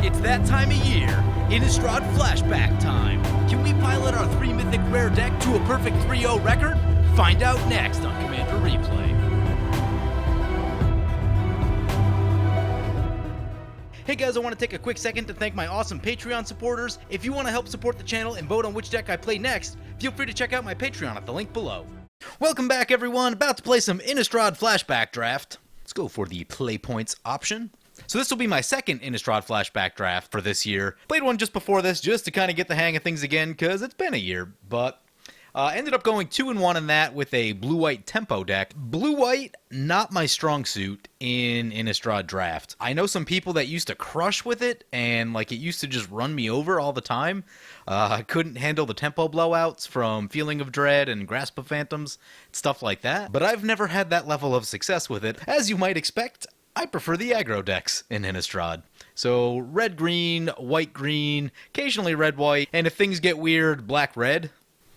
It's that time of year. Innistrad Flashback time. Can we pilot our 3 Mythic rare deck to a perfect 3-0 record? Find out next on Commander Replay. Hey guys, I want to take a quick second to thank my awesome Patreon supporters. If you want to help support the channel and vote on which deck I play next, feel free to check out my Patreon at the link below. Welcome back everyone, about to play some Innistrad Flashback Draft. Let's go for the play points option. So this will be my second Innistrad Flashback Draft for this year. Played one just before this just to kind of get the hang of things again because it's been a year, but ended up going 2-1 in that with a blue-white tempo deck. Blue-white, not my strong suit in Innistrad Draft. I know some people that used to crush with it, and like it used to just run me over all the time. I couldn't handle the tempo blowouts from Feeling of Dread and Grasp of Phantoms, stuff like that. But I've never had that level of success with it. As you might expect, I prefer the aggro decks in Innistrad. So red-green, white-green, occasionally red-white, and if things get weird, black-red.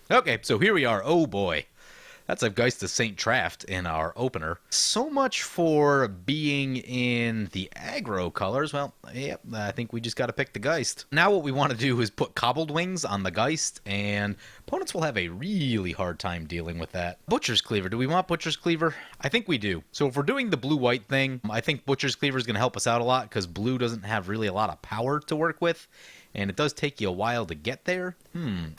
Okay, so here we are. Oh boy. That's a Geist of St. Traft in our opener. So much for being in the aggro colors. Well, yep, I think we just got to pick the Geist. Now what we want to do is put Cobbled Wings on the Geist, and opponents will have a really hard time dealing with that. Butcher's Cleaver. Do we want Butcher's Cleaver? I think we do. So if we're doing the blue-white thing, I think Butcher's Cleaver is going to help us out a lot because blue doesn't have really a lot of power to work with. And it does take you a while to get there.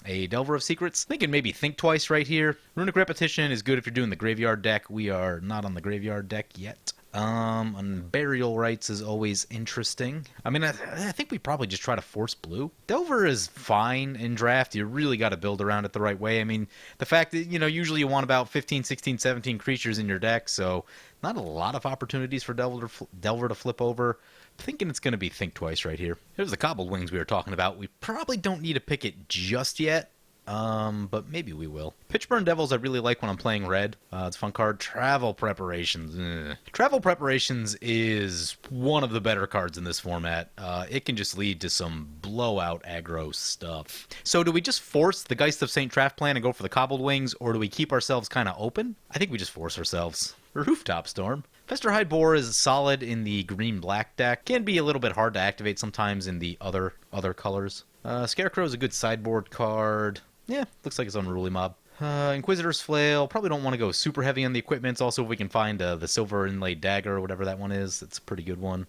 A Delver of Secrets. Thinking maybe Think Twice right here. Runic Repetition is good if you're doing the graveyard deck. We are not on the graveyard deck yet. And Burial Rites is always interesting. I mean, I think we probably just try to force blue. Delver is fine in draft. You really got to build around it the right way. I mean, the fact that, you know, usually you want about 15, 16, 17 creatures in your deck, so not a lot of opportunities for Delver to flip over. Thinking it's going to be Think Twice right here. Here's the Cobbled Wings we were talking about. We probably don't need to pick it just yet, but maybe we will. Pitchburn Devils I really like when I'm playing red. It's a fun card. Travel Preparations. Travel Preparations is one of the better cards in this format. It can just lead to some blowout aggro stuff. So do we just force the Geist of St. Traft plan and go for the Cobbled Wings, or do we keep ourselves kind of open? I think we just force ourselves. Rooftop Storm. Festerhide Boar is solid in the green-black deck. Can be a little bit hard to activate sometimes in the other colors. Scarecrow is a good sideboard card. Yeah, looks like it's Unruly Mob. Inquisitor's Flail. Probably don't want to go super heavy on the equipment. Also, if we can find the Silver Inlaid Dagger or whatever that one is, it's a pretty good one.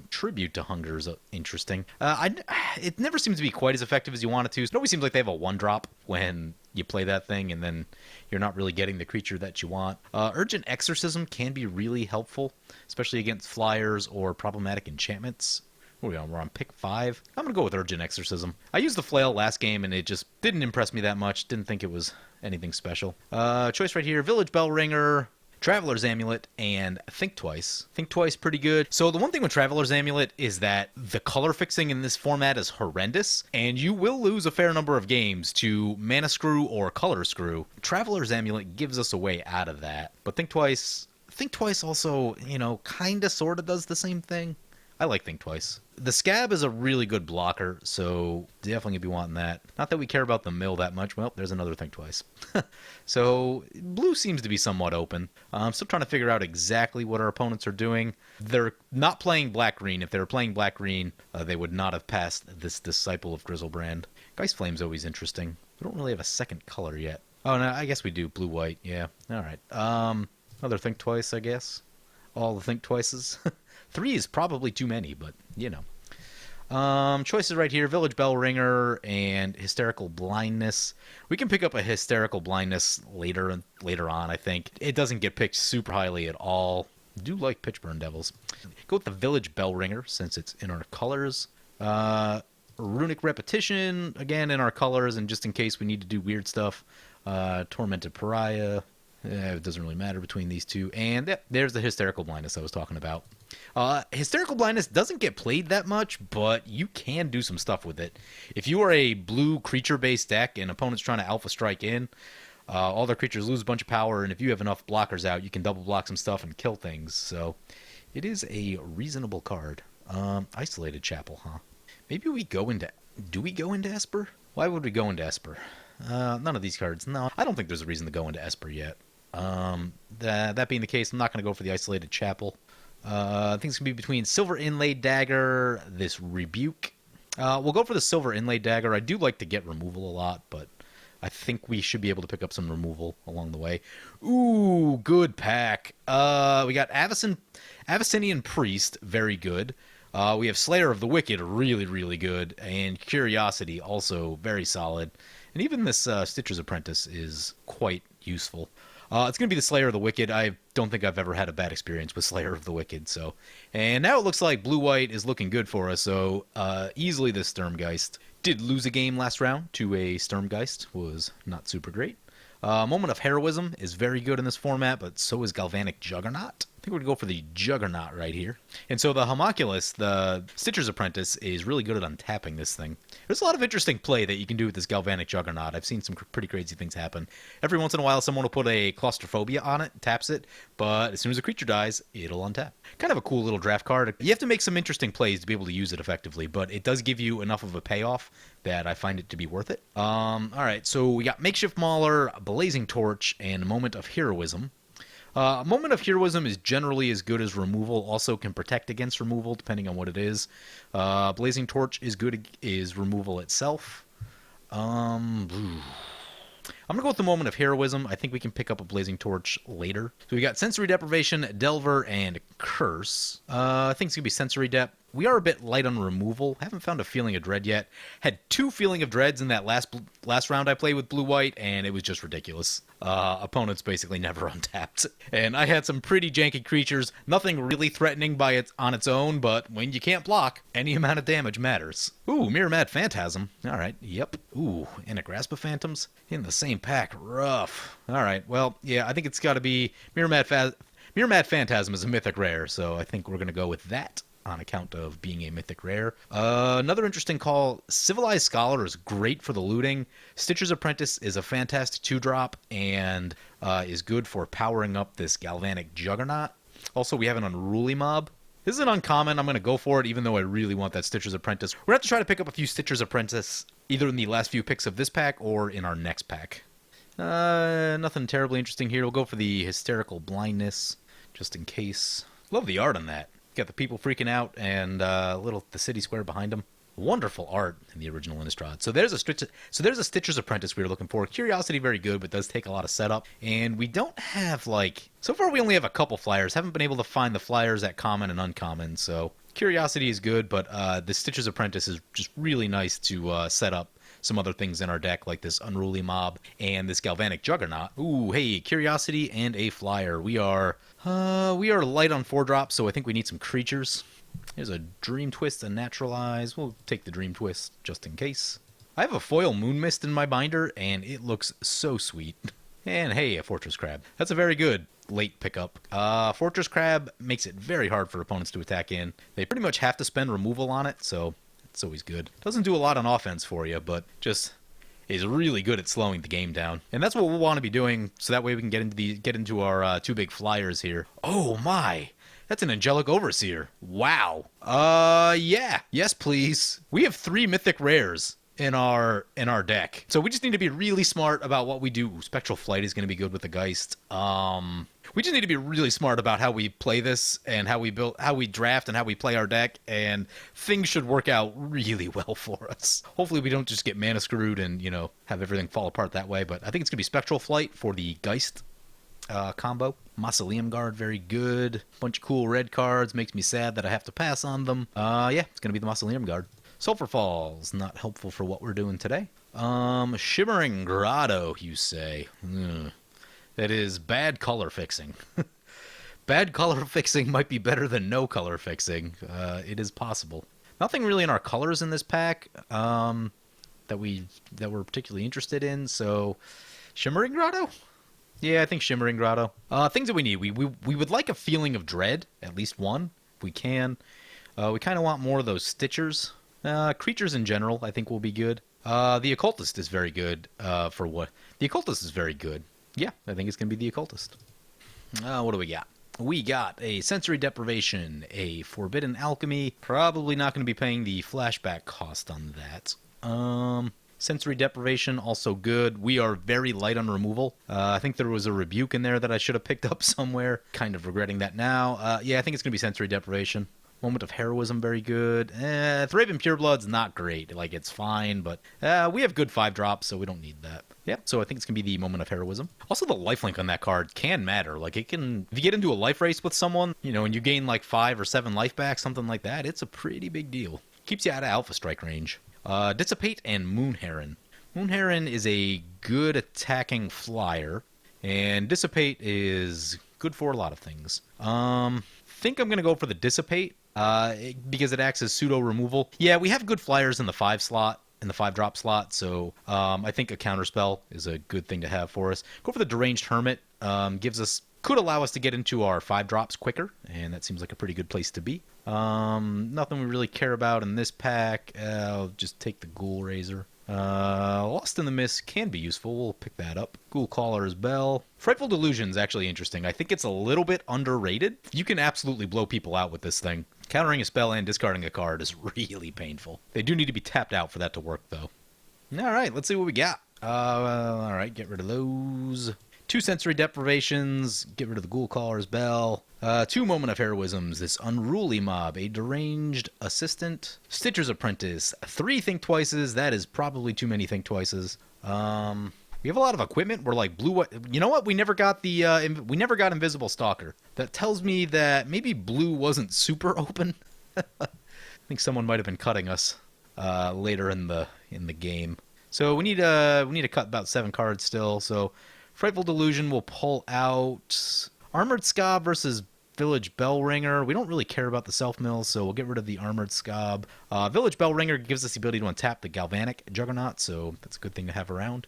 Tribute to Hunger is interesting. It never seems to be quite as effective as you want it to. It always seems like they have a 1-drop when you play that thing, and then you're not really getting the creature that you want. Urgent Exorcism can be really helpful, especially against flyers or problematic enchantments. We're on pick 5. I'm going to go with Urgent Exorcism. I used the Flail last game, and it just didn't impress me that much. Didn't think it was anything special. Choice right here, Village Bellringer, Traveler's Amulet, and Think Twice. Think Twice, pretty good. So the one thing with Traveler's Amulet is that the color fixing in this format is horrendous, and you will lose a fair number of games to Mana Screw or Color Screw. Traveler's Amulet gives us a way out of that. But Think Twice also, you know, kinda sorta does the same thing. I like Think Twice. The Scab is a really good blocker, so definitely gonna be wanting that. Not that we care about the mill that much. Well, there's another Think Twice. So blue seems to be somewhat open. I'm still trying to figure out exactly what our opponents are doing. They're not playing black-green. If they were playing black-green, they would not have passed this Disciple of Grizzlebrand. Geist Flame's always interesting. We don't really have a second color yet. Oh, no, I guess we do. Blue-white, yeah. All right. Another Think Twice, I guess. All the Think Twices. 3 is probably too many, but, you know. Choices right here, Village Bellringer and Hysterical Blindness. We can pick up a Hysterical Blindness later on, I think. It doesn't get picked super highly at all. I do like Pitchburn Devils. Go with the Village Bellringer, since it's in our colors. Runic Repetition, again, in our colors, and just in case we need to do weird stuff. Tormented Pariah. It doesn't really matter between these two. And there's the Hysterical Blindness I was talking about. Hysterical Blindness doesn't get played that much, but you can do some stuff with it. If you are a blue creature-based deck and opponent's trying to Alpha Strike in, all their creatures lose a bunch of power, and if you have enough blockers out, you can double block some stuff and kill things. So it is a reasonable card. Isolated Chapel, huh? Maybe we go into... Do we go into Esper? Why would we go into Esper? None of these cards. No, I don't think there's a reason to go into Esper yet. That being the case, I'm not going to go for the Isolated Chapel. I think it's going to be between Silver Inlaid Dagger, this Rebuke. We'll go for the Silver Inlaid Dagger. I do like to get removal a lot, but I think we should be able to pick up some removal along the way. Ooh, good pack. We got Abyssinian Priest, very good. We have Slayer of the Wicked, really, really good. And Curiosity, also very solid. And even this Stitcher's Apprentice is quite useful. It's going to be the Slayer of the Wicked. I don't think I've ever had a bad experience with Slayer of the Wicked. So, and now it looks like blue-white is looking good for us. So easily this Sturmgeist. Did lose a game last round to a Sturmgeist. Was not super great. Moment of Heroism is very good in this format, but so is Galvanic Juggernaut. I think we're going to go for the Juggernaut right here. And so the Homunculus, the Stitcher's Apprentice, is really good at untapping this thing. There's a lot of interesting play that you can do with this Galvanic Juggernaut. I've seen some pretty crazy things happen. Every once in a while, someone will put a Claustrophobia on it, taps it, but as soon as a creature dies, it'll untap. Kind of a cool little draft card. You have to make some interesting plays to be able to use it effectively, but it does give you enough of a payoff that I find it to be worth it. All right, so we got Makeshift Mauler, Blazing Torch, and Moment of Heroism. Moment of Heroism is generally as good as removal. Also can protect against removal, depending on what it is. Blazing Torch is good is removal itself. I'm going to go with the Moment of Heroism. I think we can pick up a Blazing Torch later. So we got Sensory Deprivation, Delver, and Curse. I think it's going to be Sensory Dep. We are a bit light on removal. Haven't found a Feeling of Dread yet. Had 2 Feeling of Dreads in that last round I played with blue-white, and it was just ridiculous. Opponents basically never untapped. And I had some pretty janky creatures. Nothing really threatening on its own, but when you can't block, any amount of damage matters. Ooh, Mirror Mad Phantasm. All right, yep. Ooh, and a Grasp of Phantoms in the same pack. Rough. All right, well, yeah, I think it's got to be Mirror Mad Phantasm is a mythic rare, so I think we're going to go with that on account of being a mythic rare. Another interesting call, Civilized Scholar is great for the looting. Stitcher's Apprentice is a fantastic 2-drop and is good for powering up this Galvanic Juggernaut. Also, we have an Unruly Mob. This is an uncommon. I'm going to go for it, even though I really want that Stitcher's Apprentice. We're going to have to try to pick up a few Stitcher's Apprentice, either in the last few picks of this pack or in our next pack. Nothing terribly interesting here. We'll go for the Hysterical Blindness, just in case. Love the art on that. Got the people freaking out and the city square behind them. Wonderful art in the original Innistrad. So there's a Stitcher's Apprentice we were looking for. Curiosity, very good, but does take a lot of setup. And we don't have, so far we only have a couple Flyers. Haven't been able to find the Flyers at common and uncommon. So Curiosity is good, but the Stitcher's Apprentice is just really nice to set up some other things in our deck, like this Unruly Mob and this Galvanic Juggernaut. Ooh, hey, Curiosity and a Flyer. We are light on 4-drops, so I think we need some creatures. There's a Dream Twist and Naturalize. We'll take the Dream Twist just in case. I have a Foil Moon Mist in my binder, and it looks so sweet. And hey, a Fortress Crab. That's a very good late pickup. Fortress Crab makes it very hard for opponents to attack in. They pretty much have to spend removal on it, so it's always good. Doesn't do a lot on offense for you, but just is really good at slowing the game down. And that's what we'll want to be doing, so that way we can get into our 2 big Flyers here. Oh my! That's an Angelic Overseer. Wow. Yeah. Yes, please. We have 3 mythic rares in our deck. So we just need to be really smart about what we do. Ooh, Spectral Flight is going to be good with the Geist. We just need to be really smart about how we play this and how we draft and how we play our deck, and things should work out really well for us. Hopefully we don't just get mana screwed and, have everything fall apart that way, but I think it's going to be Spectral Flight for the Geist combo. Mausoleum Guard, very good. Bunch of cool red cards. Makes me sad that I have to pass on them. Yeah, it's going to be the Mausoleum Guard. Sulfur Falls, not helpful for what we're doing today. Shimmering Grotto, you say. That is bad color fixing. Bad color fixing might be better than no color fixing. It is possible. Nothing really in our colors in this pack that we're particularly interested in, so Shimmering Grotto? Yeah, I think Shimmering Grotto. Things that we need. We would like a Feeling of Dread, at least one, if we can. We kind of want more of those Stitchers. Creatures in general, I think, will be good. The Occultist is very good for what? The Occultist is very good. Yeah, I think it's going to be the Occultist. What do we got? We got a Sensory Deprivation, a Forbidden Alchemy. Probably not going to be paying the Flashback cost on that. Sensory Deprivation, also good. We are very light on removal. I think there was a Rebuke in there that I should have picked up somewhere. Kind of regretting that now. Yeah, I think it's going to be Sensory Deprivation. Moment of Heroism, very good. Thraben Pureblood's not great. Like, it's fine, but we have good 5-drops, so we don't need that. Yeah, so I think it's going to be the Moment of Heroism. Also, the lifelink on that card can matter. Like, it can... If you get into a life race with someone, you know, and you gain, like, 5 or 7 life back, something like that, it's a pretty big deal. Keeps you out of Alpha Strike range. Dissipate and Moon Heron. Moon Heron is a good attacking flyer, and Dissipate is good for a lot of things. Think I'm going to go for the Dissipate. Because it acts as pseudo removal. Yeah, we have good flyers in the 5 slot, in the 5-drop slot, so I think a counterspell is a good thing to have for us. Go for the Deranged Hermit. Could allow us to get into our 5-drops quicker, and that seems like a pretty good place to be. Nothing we really care about in this pack. I'll just take the Ghoul Razor. Lost in the Mist can be useful. We'll pick that up. Ghoul Caller's Bell. Frightful Delusion is actually interesting. I think it's a little bit underrated. You can absolutely blow people out with this thing. Countering a spell and discarding a card is really painful. They do need to be tapped out for that to work, though. Alright, let's see what we got. Alright, get rid of those. 2 Sensory Deprivations. Get rid of the Ghoul Caller's Bell. 2 Moment of Heroisms. This Unruly Mob. A Deranged Assistant. Stitcher's Apprentice. 3 Think Twices. That is probably too many Think Twices. We have a lot of equipment. We're like blue. You know what? We never got the. We never got Invisible Stalker. That tells me that maybe blue wasn't super open. I think someone might have been cutting us later in the game. So we need to cut about 7 cards still. So Frightful Delusion will pull out Armored Scob versus Village Bellringer. We don't really care about the self-mill, so we'll get rid of the Armored Scob. Village Bellringer gives us the ability to untap the Galvanic Juggernaut, so that's a good thing to have around.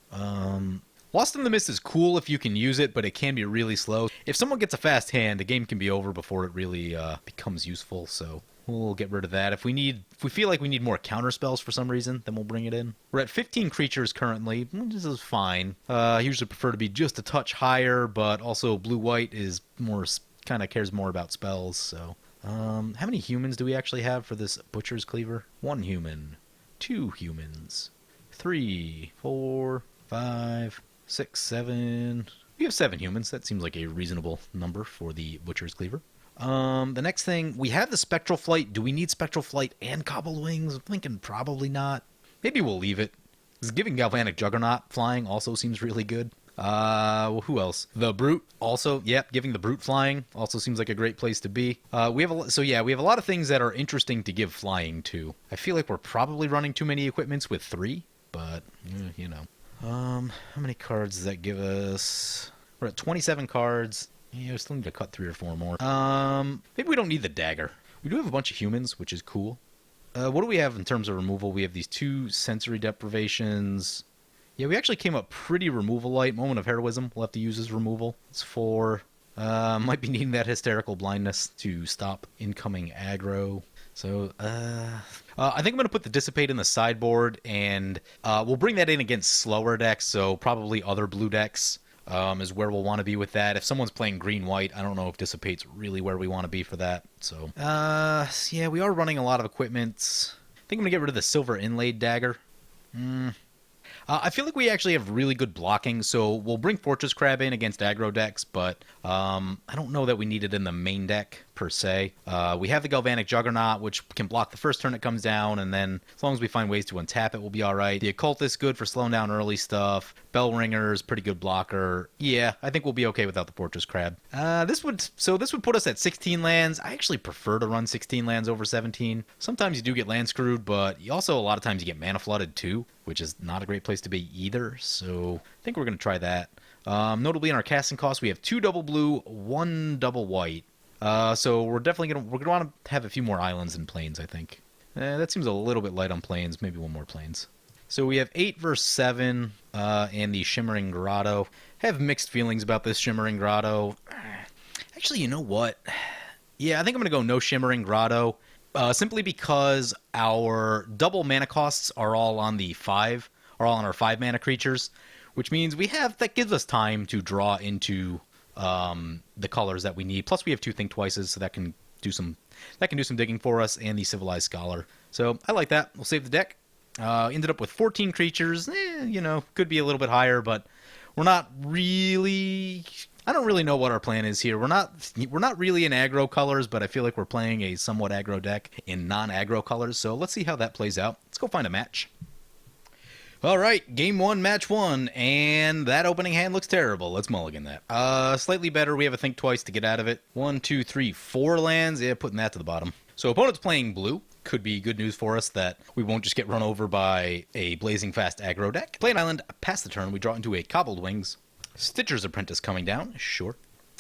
Lost in the Mist is cool if you can use it, but it can be really slow. If someone gets a fast hand, the game can be over before it really becomes useful, so we'll get rid of that. If we feel like we need more counter spells for some reason, then we'll bring it in. We're at 15 creatures currently. This is fine. I usually prefer to be just a touch higher, but also blue-white is more... kind of cares more about spells, so... how many humans do we actually have for this Butcher's Cleaver? 1 human. 2 humans. 3, 4, 5, 6, 7... We have 7 humans. That seems like a reasonable number for the Butcher's Cleaver. The next thing, we have the Spectral Flight. Do we need Spectral Flight and Cobbled Wings? I'm thinking probably not. Maybe we'll leave it. Because giving Galvanic Juggernaut flying also seems really good. Well, who else? The Brute also. Yep, giving the Brute flying also seems like a great place to be. We have a lot of things that are interesting to give flying to. I feel like we're probably running too many equipments with 3, but you know. How many cards does that give us? We're at 27 cards. Yeah, we still need to cut 3 or 4 more. Maybe we don't need the Dagger. We do have a bunch of humans, which is cool. What do we have in terms of removal? We have these 2 Sensory Deprivations. Yeah, we actually came up pretty removal light. Moment of Heroism we'll have to use as removal. It's 4. Might be needing that Hysterical Blindness to stop incoming aggro. So, I think I'm going to put the Dissipate in the sideboard, and we'll bring that in against slower decks, so probably other blue decks is where we'll want to be with that. If someone's playing green-white, I don't know if Dissipate's really where we want to be for that. So, yeah, we are running a lot of equipment. I think I'm going to get rid of the Silver Inlaid Dagger. I feel like we actually have really good blocking, so we'll bring Fortress Crab in against aggro decks, but I don't know that we need it in the main deck, per se. We have the Galvanic Juggernaut, which can block the first turn it comes down, and then as long as we find ways to untap it, we'll be alright. The Occultist, good for slowing down early stuff. Bellringer's pretty good blocker. Yeah, I think we'll be okay without the Fortress Crab. This would put us at 16 lands. I actually prefer to run 16 lands over 17. Sometimes you do get land screwed, but you also, a lot of times, you get mana flooded too, which is not a great place to be either, so I think we're going to try that. Notably in our casting costs, we have 2 double blue, 1 double white. So we're definitely going to want to have a few more islands and plains, I think. That seems a little bit light on plains, maybe 1 more plains. So we have 8 versus 7, and the Shimmering Grotto. I have mixed feelings about this Shimmering Grotto. Actually, you know what? Yeah, I think I'm going to go no Shimmering Grotto. Simply because our double mana costs are all on our 5 mana creatures, which means that gives us time to draw into the colors that we need. Plus we have 2 Think Twices, so that can do some digging for us, and the Civilized Scholar. So I like that. We'll save the deck. Ended up with 14 creatures. You know, could be a little bit higher, but we're not really... I don't really know what our plan is here. We're not really in aggro colors, but I feel like we're playing a somewhat aggro deck in non-aggro colors, so let's see how that plays out. Let's go find a match. All right, game one, match one, and that opening hand looks terrible. Let's mulligan that. Slightly better. We have a think twice to get out of it. 1, 2, 3, 4 lands. Yeah, putting that to the bottom. So opponent's playing blue. Could be good news for us that we won't just get run over by a blazing fast aggro deck. Play an island, pass the turn. We draw into a Cobbled Wings. Stitcher's Apprentice coming down. Sure.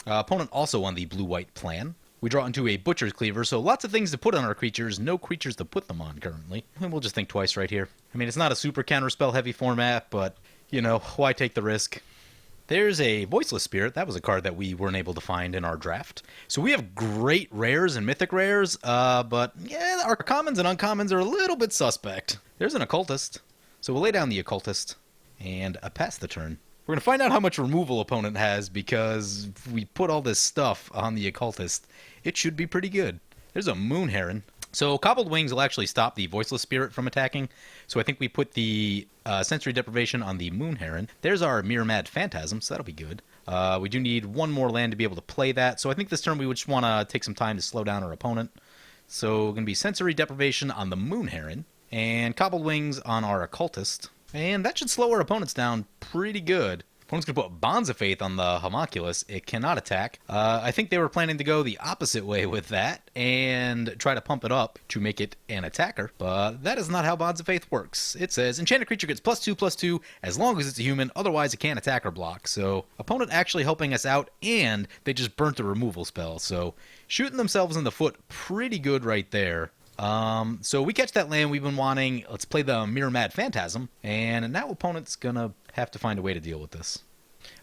Opponent also on the blue-white plan. We draw into a Butcher's Cleaver, so lots of things to put on our creatures, no creatures to put them on currently. And we'll just think twice right here. I mean, it's not a super counterspell heavy format, but, you know, why take the risk? There's a Voiceless Spirit. That was a card that we weren't able to find in our draft. So we have great rares and mythic rares, but yeah, our commons and uncommons are a little bit suspect. There's an Occultist. So we'll lay down the Occultist and pass the turn. We're going to find out how much removal opponent has because if we put all this stuff on the Occultist, it should be pretty good. There's a Moon Heron. So Cobbled Wings will actually stop the Voiceless Spirit from attacking. So I think we put the Sensory Deprivation on the Moon Heron. There's our Mad Phantasm, so that'll be good. We do need one more land to be able to play that. So I think this turn we would just want to take some time to slow down our opponent. So going to be Sensory Deprivation on the Moon Heron and Cobbled Wings on our Occultist. And that should slow our opponents down pretty good. Opponent's going to put Bonds of Faith on the Homunculus. It cannot attack. I think they were planning to go the opposite way with that and try to pump it up to make it an attacker. But that is not how Bonds of Faith works. It says, enchanted creature gets +2/+2 as long as it's a human. Otherwise, it can't attack or block. So opponent actually helping us out, and they just burnt a removal spell. So shooting themselves in the foot pretty good right there. So we catch that land we've been wanting. Let's play the Mad Phantasm, and now opponent's gonna have to find a way to deal with this.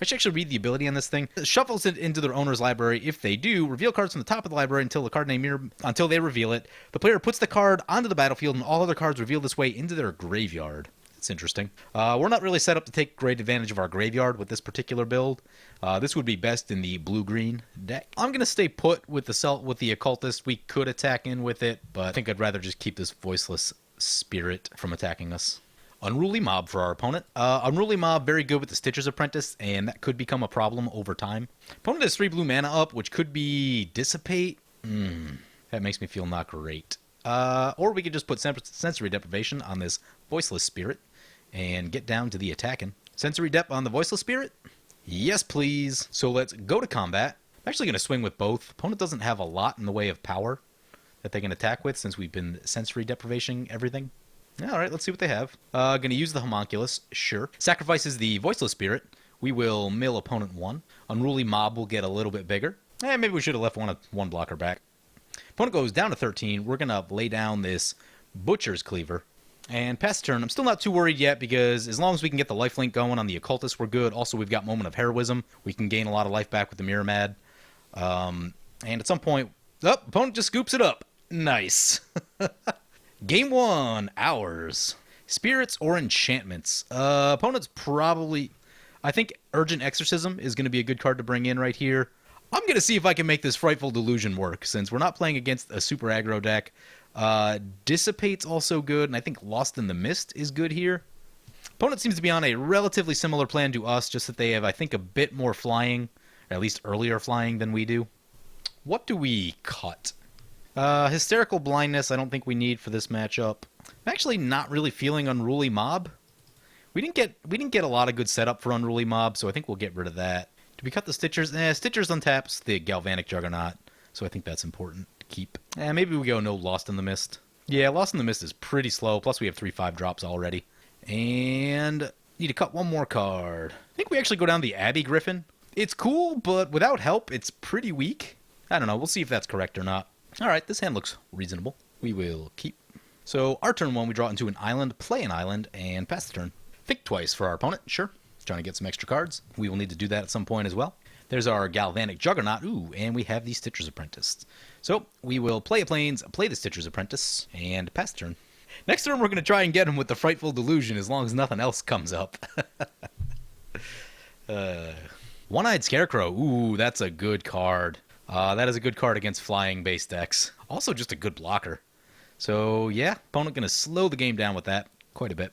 I should actually read the ability on this thing. It shuffles it into their owner's library. If they do, reveal cards from the top of the library until the card name until they reveal it. The player puts the card onto the battlefield, and all other cards revealed this way into their graveyard. That's interesting. We're not really set up to take great advantage of our graveyard with this particular build. This would be best in the blue-green deck. I'm going to stay put with the Occultist. We could attack in with it, but I think I'd rather just keep this Voiceless Spirit from attacking us. Unruly Mob for our opponent. Unruly Mob, very good with the Stitcher's Apprentice, and that could become a problem over time. Opponent has 3 blue mana up, which could be Dissipate. That makes me feel not great. Or we could just put Sensory Deprivation on this Voiceless Spirit and get down to the attacking. Sensory Dep on the Voiceless Spirit? Yes, please. So let's go to combat. I'm actually going to swing with both. Opponent doesn't have a lot in the way of power that they can attack with since we've been Sensory Deprivation everything. All right, let's see what they have. Going to use the Homunculus, sure. Sacrifices the Voiceless Spirit. We will mill opponent 1. Unruly Mob will get a little bit bigger. Maybe we should have left one blocker back. Opponent goes down to 13. We're going to lay down this Butcher's Cleaver and pass the turn. I'm still not too worried yet because as long as we can get the lifelink going on the Occultist, we're good. Also, we've got Moment of Heroism. We can gain a lot of life back with the Mad. And at some point, opponent just scoops it up. Nice. Game 1, ours. Spirits or enchantments. Opponent's probably... I think Urgent Exorcism is going to be a good card to bring in right here. I'm going to see if I can make this Frightful Delusion work, since we're not playing against a super aggro deck. Dissipate's also good, and I think Lost in the Mist is good here. Opponent seems to be on a relatively similar plan to us, just that they have, I think, a bit more flying, or at least earlier flying than we do. What do we cut? Hysterical Blindness I don't think we need for this matchup. I'm actually not really feeling Unruly Mob. We didn't get a lot of good setup for Unruly Mob, so I think we'll get rid of that. Do we cut the Stitchers? Stitchers untaps the Galvanic Juggernaut, so I think that's important to keep. Maybe we go no Lost in the Mist. Yeah, Lost in the Mist is pretty slow, plus we have 3/5 drops already. And need to cut one more card. I think we actually go down the Abbey Griffin. It's cool, but without help, it's pretty weak. I don't know, we'll see if that's correct or not. Alright, this hand looks reasonable. We will keep. So, our turn 1, we draw into an island, play an island, and pass the turn. Think twice for our opponent, sure. Trying to get some extra cards. We will need to do that at some point as well. There's our Galvanic Juggernaut. Ooh, and we have the Stitcher's Apprentice. So, we will play a Plains, play the Stitcher's Apprentice, and pass the turn. Next turn, we're going to try and get him with the Frightful Delusion as long as nothing else comes up. One-Eyed Scarecrow. Ooh, that's a good card. That is a good card against flying-based decks. Also just a good blocker. So, yeah, opponent going to slow the game down with that. quite a bit.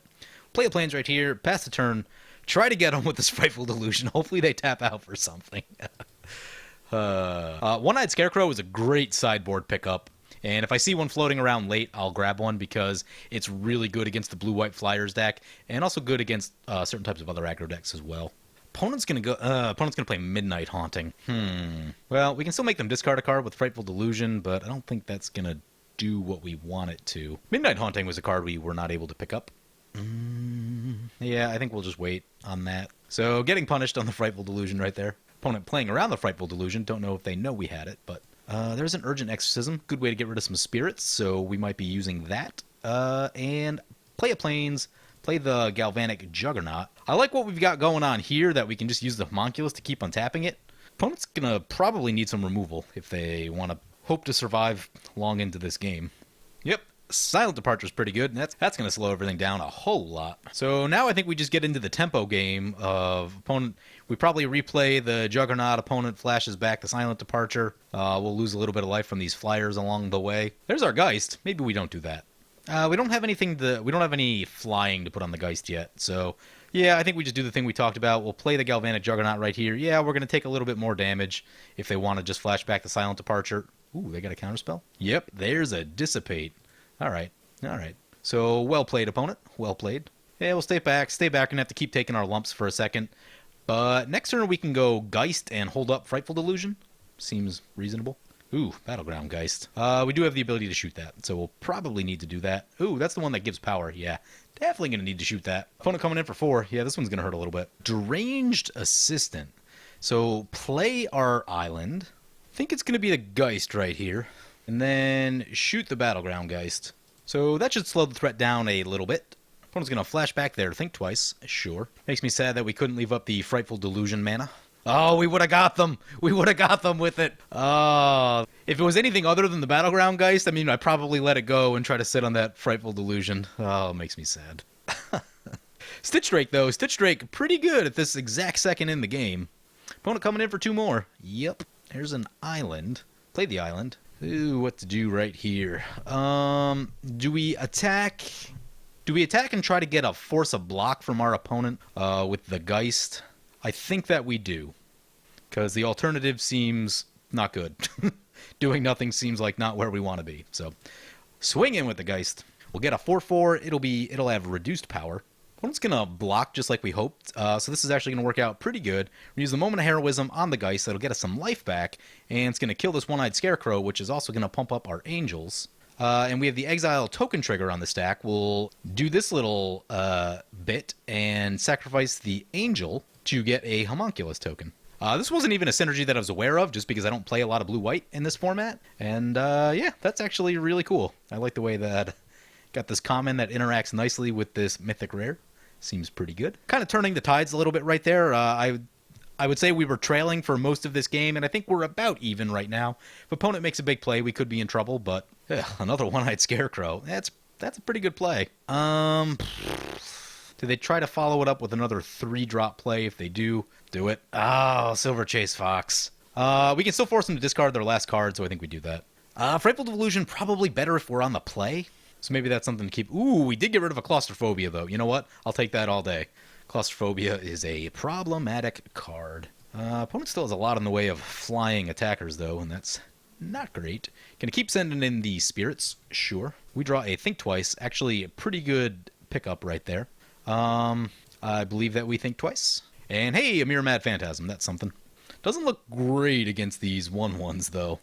Play the planes right here, pass the turn, try to get them with this Frightful Delusion. Hopefully they tap out for something. One-Eyed Scarecrow is a great sideboard pickup. And if I see one floating around late, I'll grab one because it's really good against the blue-white Fliers deck, and also good against certain types of other aggro decks as well. Opponent's gonna play Midnight Haunting. Well, we can still make them discard a card with Frightful Delusion, but I don't think that's gonna do what we want it to. Midnight Haunting was a card we were not able to pick up. Yeah, I think we'll just wait on that. So getting punished on the Frightful Delusion right there. Opponent playing around the Frightful Delusion. Don't know if they know we had it, but there's an Urgent Exorcism. Good way to get rid of some spirits, so we might be using that. And play a planes, play the Galvanic Juggernaut. I like what we've got going on here, that we can just use the Homunculus to keep untapping it. Opponent's gonna probably need some removal if they want to hope to survive long into this game. Yep, Silent Departure's pretty good, and that's going to slow everything down a whole lot. So now I think we just get into the tempo game of opponent. We probably replay the Juggernaut, opponent flashes back the Silent Departure. We'll lose a little bit of life from these Flyers along the way. There's our Geist. Maybe we don't do that. We don't have any flying to put on the Geist yet, so yeah, I think we just do the thing we talked about. We'll play the Galvanic Juggernaut right here. Yeah, we're going to take a little bit more damage if they want to just flash back the Silent Departure. Ooh, they got a counterspell? Yep, there's a Dissipate. All right. So, well played, opponent. Well played. Yeah, we'll stay back. We're going to have to keep taking our lumps for a second. But next turn we can go Geist and hold up Frightful Delusion. Seems reasonable. Ooh, Battleground Geist. We do have the ability to shoot that, so we'll probably need to do that. Ooh, that's the one that gives power. Yeah, definitely going to need to shoot that. Opponent coming in for 4. Yeah, this one's going to hurt a little bit. Deranged Assistant. So, play our island. I think it's going to be the Geist right here. And then shoot the Battleground Geist. So that should slow the threat down a little bit. Opponent's going to flash back there. Think twice. Sure. Makes me sad that we couldn't leave up the Frightful Delusion mana. Oh, we would have got them. We would have got them with it. If it was anything other than the Battleground Geist, I mean, I'd probably let it go and try to sit on that Frightful Delusion. Oh, it makes me sad. Stitch Drake, though. Stitch Drake, pretty good at this exact second in the game. Opponent coming in for 2 more. Yep. There's an island. Play the island. Ooh, what to do right here? Do we attack? Do we attack and try to get a force of block from our opponent with the Geist? I think that we do, because the alternative seems not good. Doing nothing seems like not where we want to be. So, swing in with the Geist. We'll get a 4/4. It'll have reduced power. Opponent's going to block just like we hoped, so this is actually going to work out pretty good. We use the Moment of Heroism on the Geist, that'll get us some life back, and it's going to kill this One-Eyed Scarecrow, which is also going to pump up our Angels. And we have the Exile token trigger on the stack. We'll do this little bit and sacrifice the Angel to get a Homunculus token. This wasn't even a synergy that I was aware of, just because I don't play a lot of blue-white in this format. And yeah, that's actually really cool. I like the way that got this common that interacts nicely with this Mythic rare. Seems pretty good. Kind of turning the tides a little bit right there. I would say we were trailing for most of this game, and I think we're about even right now. If opponent makes a big play, we could be in trouble, but another One-Eyed Scarecrow. That's a pretty good play. Do they try to follow it up with another 3-drop play? If they do, do it. Oh, Silver Chase Fox. We can still force them to discard their last card, so I think we do that. Frightful Delusion, probably better if we're on the play. So maybe that's something to keep. Ooh, we did get rid of a Claustrophobia, though. You know what? I'll take that all day. Claustrophobia is a problematic card. Opponent still has a lot in the way of flying attackers, though, and that's not great. Gonna keep sending in the spirits, sure. We draw a Think Twice. Actually, a pretty good pickup right there. I believe that we Think Twice. And hey, a Mirror Mad Phantasm. That's something. Doesn't look great against these 1/1s, though.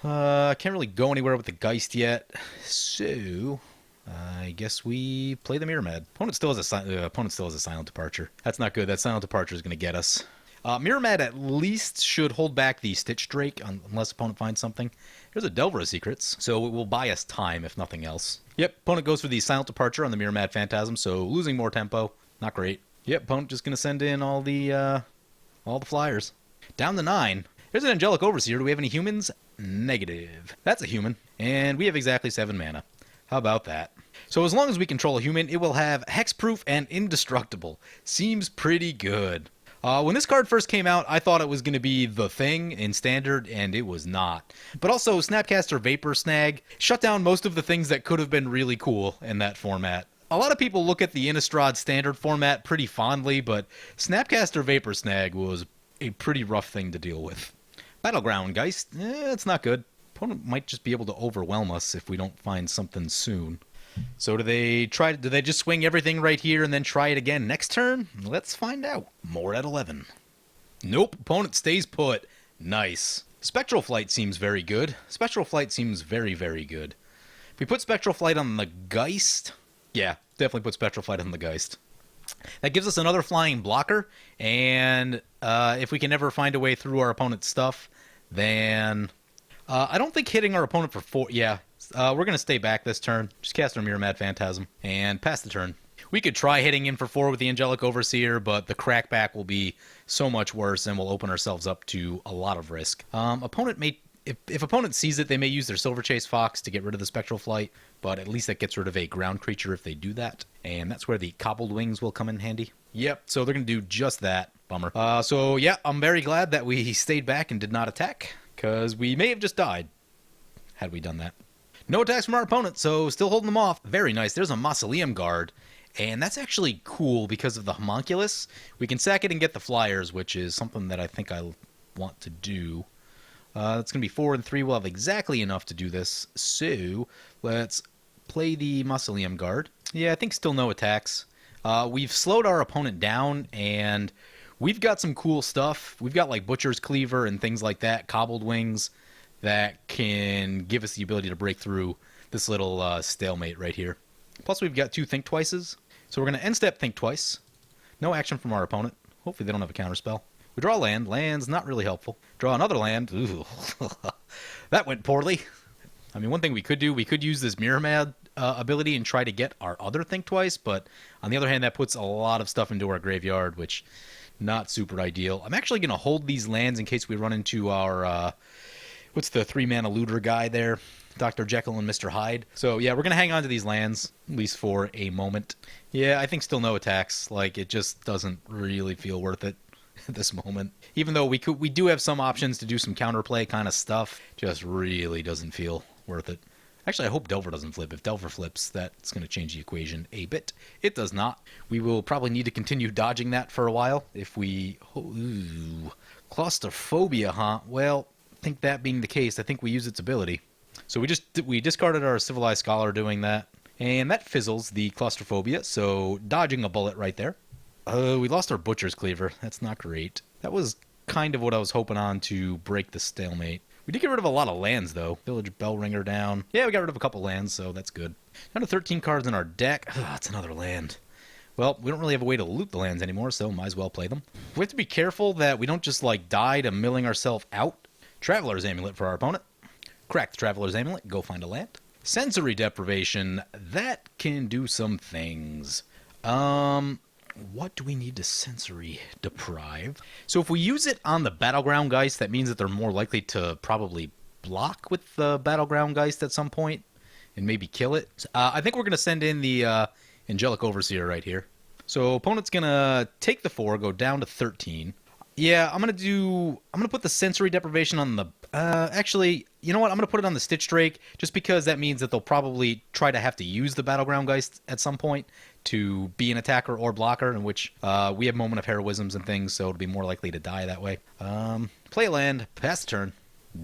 Can't really go anywhere with the Geist yet, so I guess we play the Mirror Mad. Opponent still has a Silent Departure. That's not good. That Silent Departure is going to get us. Mirror Mad at least should hold back the Stitch Drake unless opponent finds something. Here's a Delver of Secrets, so it will buy us time if nothing else. Yep, opponent goes for the Silent Departure on the Mirror Mad Phantasm, so losing more tempo. Not great. Yep, opponent just going to send in all the Flyers. Down to 9. Here's an Angelic Overseer. Do we have any humans? Negative. That's a human. And we have exactly 7 mana. How about that? So as long as we control a human, it will have Hexproof and Indestructible. Seems pretty good. When this card first came out, I thought it was going to be the thing in Standard, and it was not. But also, Snapcaster Vapor Snag shut down most of the things that could have been really cool in that format. A lot of people look at the Innistrad standard format pretty fondly, but Snapcaster Vapor Snag was a pretty rough thing to deal with. Battleground Geist, it's not good. Opponent might just be able to overwhelm us if we don't find something soon. So do they just swing everything right here and then try it again next turn? Let's find out. More at 11. Nope, opponent stays put. Nice. Spectral Flight seems very good. Spectral Flight seems very, very good. If we put Spectral Flight on the Geist... Yeah, definitely put Spectral Flight on the Geist. That gives us another flying blocker, and if we can never find a way through our opponent's stuff, then... I don't think hitting our opponent for 4... Yeah, we're going to stay back this turn. Just cast our Mirror Mad Phantasm, and pass the turn. We could try hitting in for 4 with the Angelic Overseer, but the crackback will be so much worse, and we'll open ourselves up to a lot of risk. Opponent may... If opponent sees it, they may use their Silver Chase Fox to get rid of the Spectral Flight, but at least that gets rid of a ground creature if they do that, and that's where the Cobbled Wings will come in handy. Yep, so they're going to do just that. Bummer. So yeah, I'm very glad that we stayed back and did not attack, because we may have just died had we done that. No attacks from our opponent, so still holding them off. Very nice. There's a Mausoleum Guard, and that's actually cool because of the Homunculus. We can sack it and get the Fliers, which is something that I think I want to do. It's going to be 4 and 3. We'll have exactly enough to do this. So let's play the Mausoleum Guard. Yeah, I think still no attacks. We've slowed our opponent down, and we've got some cool stuff. We've got like Butcher's Cleaver and things like that, Cobbled Wings, that can give us the ability to break through this little stalemate right here. Plus we've got 2 Think Twices. So we're going to end step Think Twice. No action from our opponent. Hopefully they don't have a counterspell. We draw a land. Land's not really helpful. Draw another land. Ooh. That went poorly. I mean, one thing we could do, we could use this Mirror Mad ability and try to get our other Think Twice, but on the other hand, that puts a lot of stuff into our graveyard, which not super ideal. I'm actually going to hold these lands in case we run into our, what's the 3-mana looter guy there? Dr. Jekyll and Mr. Hyde. So yeah, we're going to hang on to these lands, at least for a moment. Yeah, I think still no attacks. Like, it just doesn't really feel worth it at this moment. Even though we do have some options to do some counterplay kind of stuff, just really doesn't feel worth it. Actually, I hope Delver doesn't flip. If Delver flips, that's going to change the equation a bit. It does not. We will probably need to continue dodging that for a while if we... Ooh, claustrophobia, huh? Well, I think that being the case, I think we use its ability. So we discarded our Civilized Scholar doing that, and that fizzles the claustrophobia, so dodging a bullet right there. We lost our Butcher's Cleaver. That's not great. That was kind of what I was hoping on to break the stalemate. We did get rid of a lot of lands, though. Village Bellringer down. Yeah, we got rid of a couple lands, so that's good. Down to 13 cards in our deck. That's another land. Well, we don't really have a way to loot the lands anymore, so might as well play them. We have to be careful that we don't just, like, die to milling ourselves out. Traveler's Amulet for our opponent. Crack the Traveler's Amulet. Go find a land. Sensory Deprivation. That can do some things. What do we need to sensory deprive? So if we use it on the Battleground Geist, that means that they're more likely to probably block with the Battleground Geist at some point and maybe kill it. I think we're going to send in the Angelic Overseer right here. So opponent's going to take the 4, go down to 13. Yeah, I'm going to put the sensory deprivation on the... actually, you know what? I'm going to put it on the Stitch Drake, just because that means that they'll probably try to have to use the Battleground Geist at some point to be an attacker or blocker, in which we have Moment of Heroisms and things, so it'll be more likely to die that way. Play a land, pass the turn.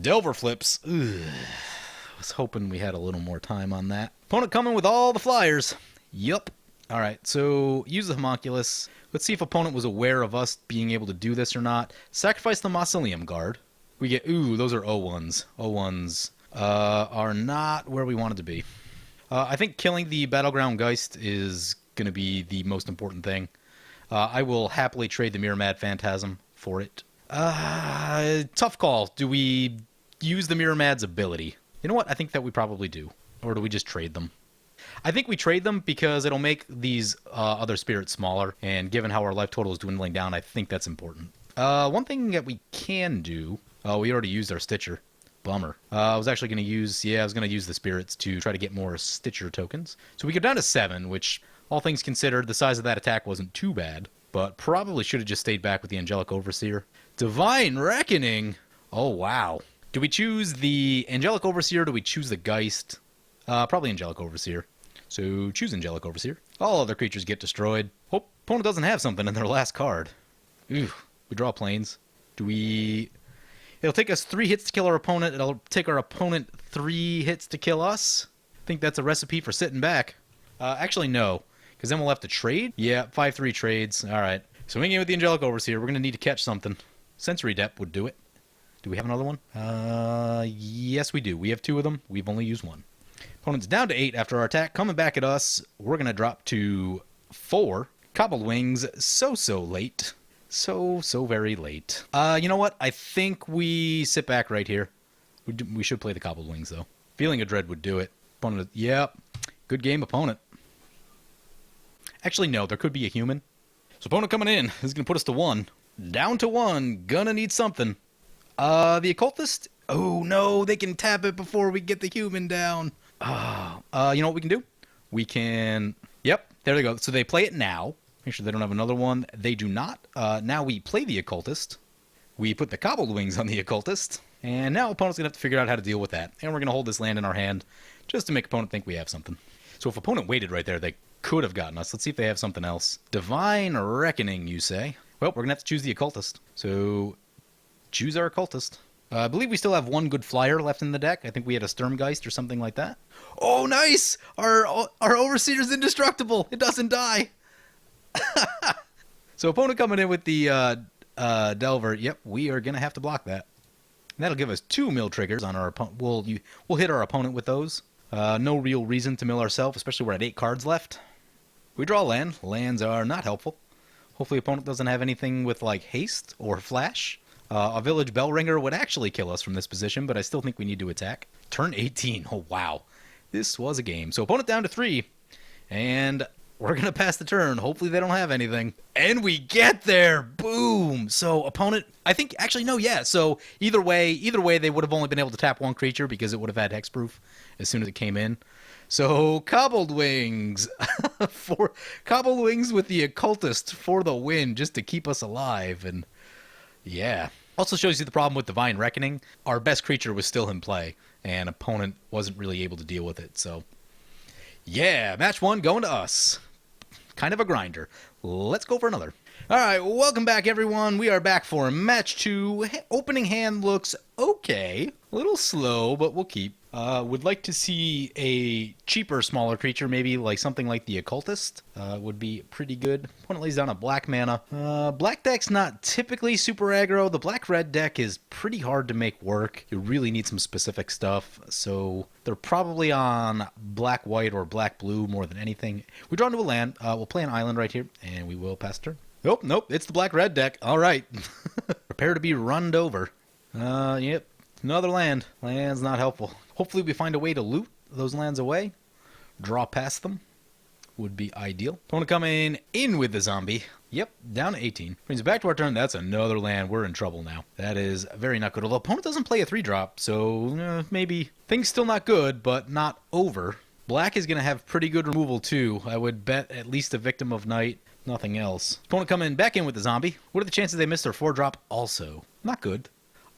Delver flips. Ugh. I was hoping we had a little more time on that. Opponent coming with all the Flyers. Yup. Alright, so use the Homunculus. Let's see if opponent was aware of us being able to do this or not. Sacrifice the Mausoleum Guard. We get, ooh, those are O1s. O1s are not where we wanted to be. I think killing the Battleground Geist is going to be the most important thing. I will happily trade the Mirror Mad Phantasm for it. Tough call. Do we use the Mirror Mad's ability? You know what? I think that we probably do. Or do we just trade them? I think we trade them because it'll make these other spirits smaller, and given how our life total is dwindling down, I think that's important. One thing that we can do... Oh, we already used our Stitcher. Bummer. I was actually going to use... Yeah, I was going to use the spirits to try to get more Stitcher tokens. So we go down to 7, which, all things considered, the size of that attack wasn't too bad, but probably should have just stayed back with the Angelic Overseer. Divine Reckoning! Oh, wow. Do we choose the Angelic Overseer or do we choose the Geist? Probably Angelic Overseer. So choose Angelic Overseer. All other creatures get destroyed. Hope opponent doesn't have something in their last card. Ooh, we draw planes. Do we... It'll take us 3 hits to kill our opponent. It'll take our opponent 3 hits to kill us. I think that's a recipe for sitting back. Actually, no. Because then we'll have to trade? Yeah, 5-3 trades. Alright. Swinging in with the Angelic Overseer. We're going to need to catch something. Sensory Depth would do it. Do we have another one? Yes, we do. We have 2 of them. We've only used 1. Opponent's down to 8 after our attack. Coming back at us, we're going to drop to 4. Cobbled Wings, so late. So very late. You know what? I think we sit back right here. We should play the Cobbled Wings, though. Feeling of Dread would do it. Opponent, yep. Good game, opponent. Actually, no. There could be a human. So opponent coming in. This is going to put us to 1. Down to 1. Gonna need something. The Occultist? Oh, no. They can tap it before we get the human down. You know what we can do? We can... Yep. There they go. So they play it now. Make sure they don't have another one. They do not. Now we play the Occultist. We put the Cobbled Wings on the Occultist. And now opponent's going to have to figure out how to deal with that. And we're going to hold this land in our hand just to make opponent think we have something. So if opponent waited right there, they could have gotten us. Let's see if they have something else. Divine Reckoning, you say? Well, we're going to have to choose the Occultist. So choose our Occultist. I believe we still have 1 good flyer left in the deck. I think we had a Sturmgeist or something like that. Oh, nice! Our Overseer's indestructible. It doesn't die. So opponent coming in with the Delver. Yep, we are going to have to block that. And that'll give us 2 mill triggers on our opponent. We'll hit our opponent with those. No real reason to mill ourselves, especially we're at 8 cards left. We draw land. Lands are not helpful. Hopefully opponent doesn't have anything with like haste or flash. A Village Bellringer would actually kill us from this position, but I still think we need to attack. Turn 18. Oh, wow. This was a game. So opponent down to 3. And we're going to pass the turn. Hopefully they don't have anything. And we get there. Boom. So opponent, I think, actually, no, yeah. So either way, they would have only been able to tap 1 creature because it would have had hexproof as soon as it came in. So Cobbled Wings. Cobbled Wings with the Occultist for the win just to keep us alive. And yeah. Also shows you the problem with Divine Reckoning. Our best creature was still in play, and opponent wasn't really able to deal with it. So yeah, match 1 going to us. Kind of a grinder. Let's go for another. All right, welcome back, everyone. We are back for match 2. Opening hand looks okay. A little slow, but we'll keep. Would like to see a cheaper, smaller creature, maybe like something like the Occultist. Would be pretty good. Opponent lays down a black mana. Black deck's not typically super aggro. The black-red deck is pretty hard to make work. You really need some specific stuff. So they're probably on black-white or black-blue more than anything. We draw into a land. We'll play an island right here, and we will pass turn. Nope, it's the black-red deck. All right. Prepare to be runned over. Yep. Another land. Land's not helpful. Hopefully we find a way to loot those lands away. Draw past them. Would be ideal. Opponent coming in with the zombie. Yep, down to 18. Brings it back to our turn. That's another land. We're in trouble now. That is very not good. Although opponent doesn't play a 3-drop, so maybe things still not good, but not over. Black is going to have pretty good removal too. I would bet at least a Victim of Night. Nothing else. Opponent coming back in with the zombie. What are the chances they miss their 4-drop? Also, not good.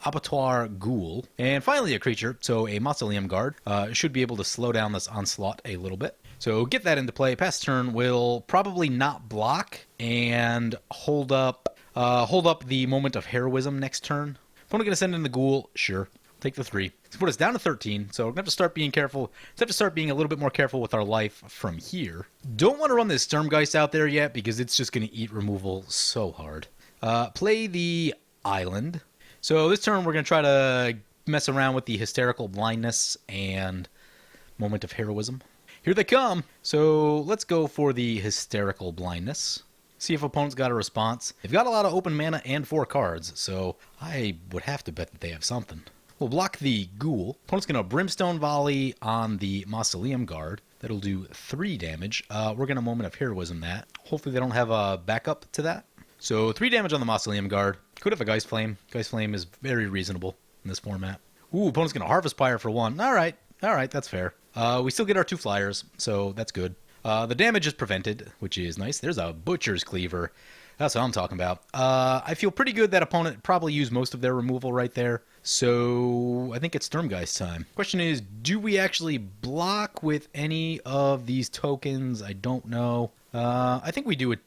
Abattoir Ghoul. And finally a creature, so a Mausoleum Guard. Should be able to slow down this onslaught a little bit. So get that into play. Pass turn will probably not block and hold up the Moment of Heroism next turn. Opponent going to send in the Ghoul? Sure. Take the 3. It's put us down to 13, so we're going to have to start being careful. Let's have to start being a little bit more careful with our life from here. Don't want to run this Sturmgeist out there yet because it's just going to eat removal so hard. Play the Island. So this turn we're going to try to mess around with the Hysterical Blindness and Moment of Heroism. Here they come! So let's go for the Hysterical Blindness. See if opponent's got a response. They've got a lot of open mana and 4 cards, so I would have to bet that they have something. We'll block the Ghoul. Opponent's going to Brimstone Volley on the Mausoleum Guard. That'll do 3 damage. We're going to Moment of Heroism that. Hopefully they don't have a backup to that. So 3 damage on the Mausoleum Guard. Could have a Geist Flame. Geist Flame is very reasonable in this format. Ooh, opponent's going to Harvest Pyre for 1. All right, that's fair. We still get our 2 Flyers, so that's good. The damage is prevented, which is nice. There's a Butcher's Cleaver. That's what I'm talking about. I feel pretty good that opponent probably used most of their removal right there. So I think it's Sturmgeist time. Question is, do we actually block with any of these tokens? I don't know. I think we do it.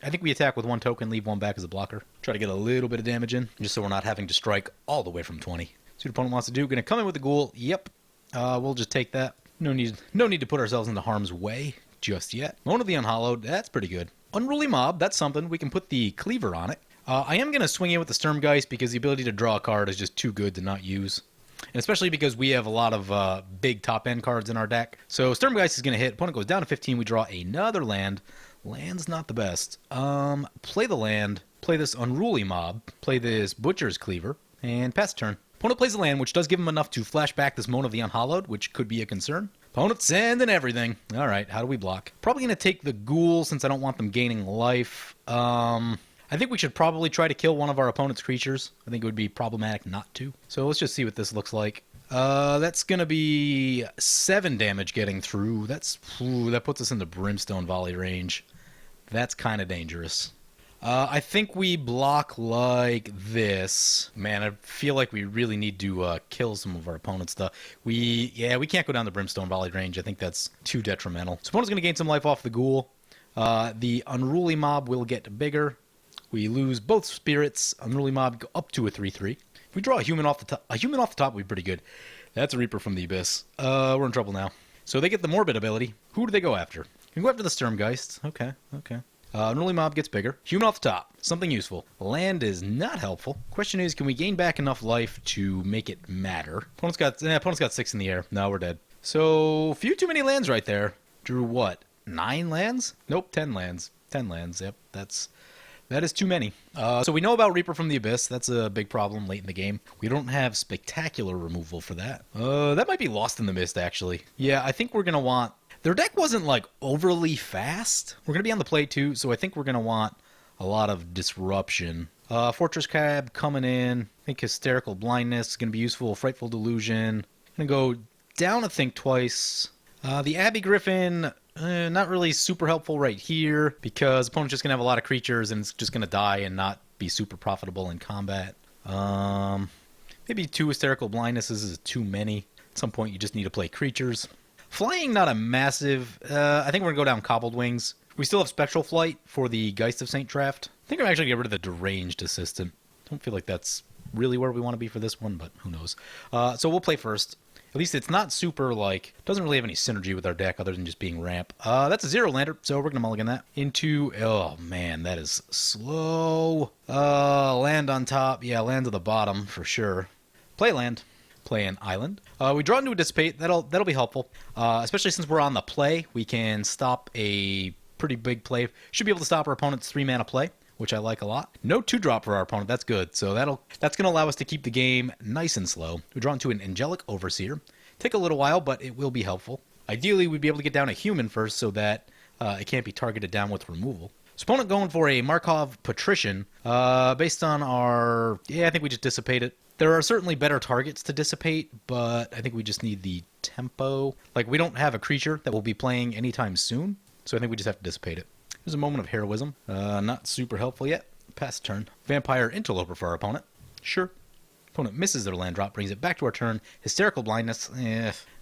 I think we attack with one token, leave one back as a blocker. Try to get a little bit of damage in, just so we're not having to strike all the way from 20. See what opponent wants to do. Gonna come in with the ghoul. Yep. We'll just take that. No need to put ourselves into harm's way just yet. Moan of the Unhallowed. That's pretty good. Unruly Mob. That's something. We can put the Cleaver on it. I am going to swing in with the Sturmgeist because the ability to draw a card is just too good to not use. And especially because we have a lot of big top-end cards in our deck. So Sturmgeist is going to hit. Opponent goes down to 15. We draw another land. Land's not the best. Play the land. Play this Unruly Mob. Play this Butcher's Cleaver. And pass turn. Opponent plays the land, which does give him enough to flash back this Moan of the Unhallowed, which could be a concern. Opponent sending everything. All right, how do we block? Probably going to take the Ghoul since I don't want them gaining life. I think we should probably try to kill one of our opponent's creatures. I think it would be problematic not to. So let's just see what this looks like. That's going to be 7 damage getting through. That puts us in the Brimstone Volley range. That's kind of dangerous. I think we block like this. Man, I feel like we really need to kill some of our opponent's stuff. We can't go down the Brimstone Volley range. I think that's too detrimental. So opponent's going to gain some life off the Ghoul. The Unruly Mob will get bigger. We lose both spirits. Unruly Mob go up to a 3/3. If we draw a human off the top would be pretty good. That's a Reaper from the Abyss. We're in trouble now. So they get the Morbid ability. Who do they go after? You can go after the Sturmgeist. Okay. Unruly Mob gets bigger. Human off the top. Something useful. Land is not helpful. Question is, can we gain back enough life to make it matter? Opponent's got 6 in the air. No, we're dead. So, few too many lands right there. Drew what? 9 lands? Nope, 10 lands. 10 lands. Yep, that is too many. So we know about Reaper from the Abyss. That's a big problem late in the game. We don't have spectacular removal for that. That might be Lost in the Mist, actually. Yeah, I think we're going to want... Their deck wasn't, like, overly fast. We're going to be on the play, too, so I think we're going to want a lot of disruption. Fortress Cab coming in. I think Hysterical Blindness is going to be useful. Frightful Delusion. Going to go down, I think, twice. The Abbey Griffin, not really super helpful right here, because opponent's just going to have a lot of creatures, and it's just going to die and not be super profitable in combat. Maybe 2 Hysterical Blindnesses is too many. At some point, you just need to play creatures. Flying, not a massive... I think we're going to go down Cobbled Wings. We still have Spectral Flight for the Geist of Saint draft. I think I'm actually going to get rid of the Deranged Assistant. Don't feel like that's really where we want to be for this one, but who knows. So we'll play first. At least it's not super, like... Doesn't really have any synergy with our deck other than just being ramp. That's a 0-lander, so we're going to mulligan that. Into... Oh, man, that is slow. Land on top. Yeah, land to the bottom, for sure. Play land. Play an island. We draw into a Dissipate. That'll be helpful. Especially since we're on the play, we can stop a pretty big play. Should be able to stop our opponent's 3-mana play, which I like a lot. No 2-drop for our opponent. That's good. So that's going to allow us to keep the game nice and slow. We draw into an Angelic Overseer. Take a little while, but it will be helpful. Ideally, we'd be able to get down a human first so that it can't be targeted down with removal. So opponent going for a Markov Patrician. Based on our... Yeah, I think we just dissipate it. There are certainly better targets to dissipate, but I think we just need the tempo. Like, we don't have a creature that we'll be playing anytime soon, so I think we just have to dissipate it. There's a moment of heroism. Not super helpful yet. Pass turn. Vampire Interloper for our opponent. Sure. Opponent misses their land drop, brings it back to our turn. Hysterical Blindness.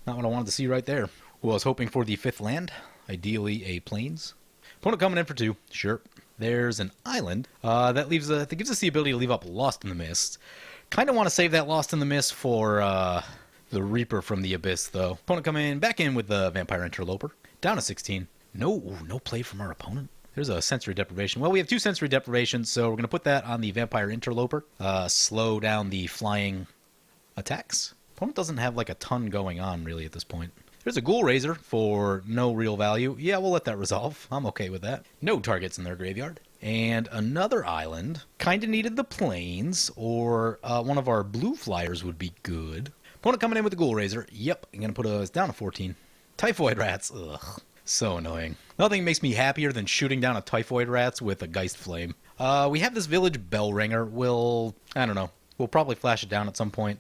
Not what I wanted to see right there. Well, I was hoping for the 5th land. Ideally, a Plains. Opponent coming in for 2. Sure. There's an island. That gives us the ability to leave up Lost in the Mist. Kind of want to save that Lost in the Mist for the Reaper from the Abyss, though. Opponent coming back in with the Vampire Interloper. Down to 16. No play from our opponent. There's a Sensory Deprivation. Well, we have 2 Sensory Deprivations, so we're going to put that on the Vampire Interloper. Slow down the flying attacks. Opponent doesn't have like a ton going on, really, at this point. There's a Ghoul Raiser for no real value. Yeah, we'll let that resolve. I'm okay with that. No targets in their graveyard. And another island. Kind of needed the Plains, or one of our blue Fliers would be good. Opponent coming in with the Ghoul Raiser. Yep, I'm going to put us down to 14. Typhoid Rats. Ugh, so annoying. Nothing makes me happier than shooting down a Typhoid Rats with a Geist Flame. We have this Village Bell Ringer. I don't know. We'll probably flash it down at some point.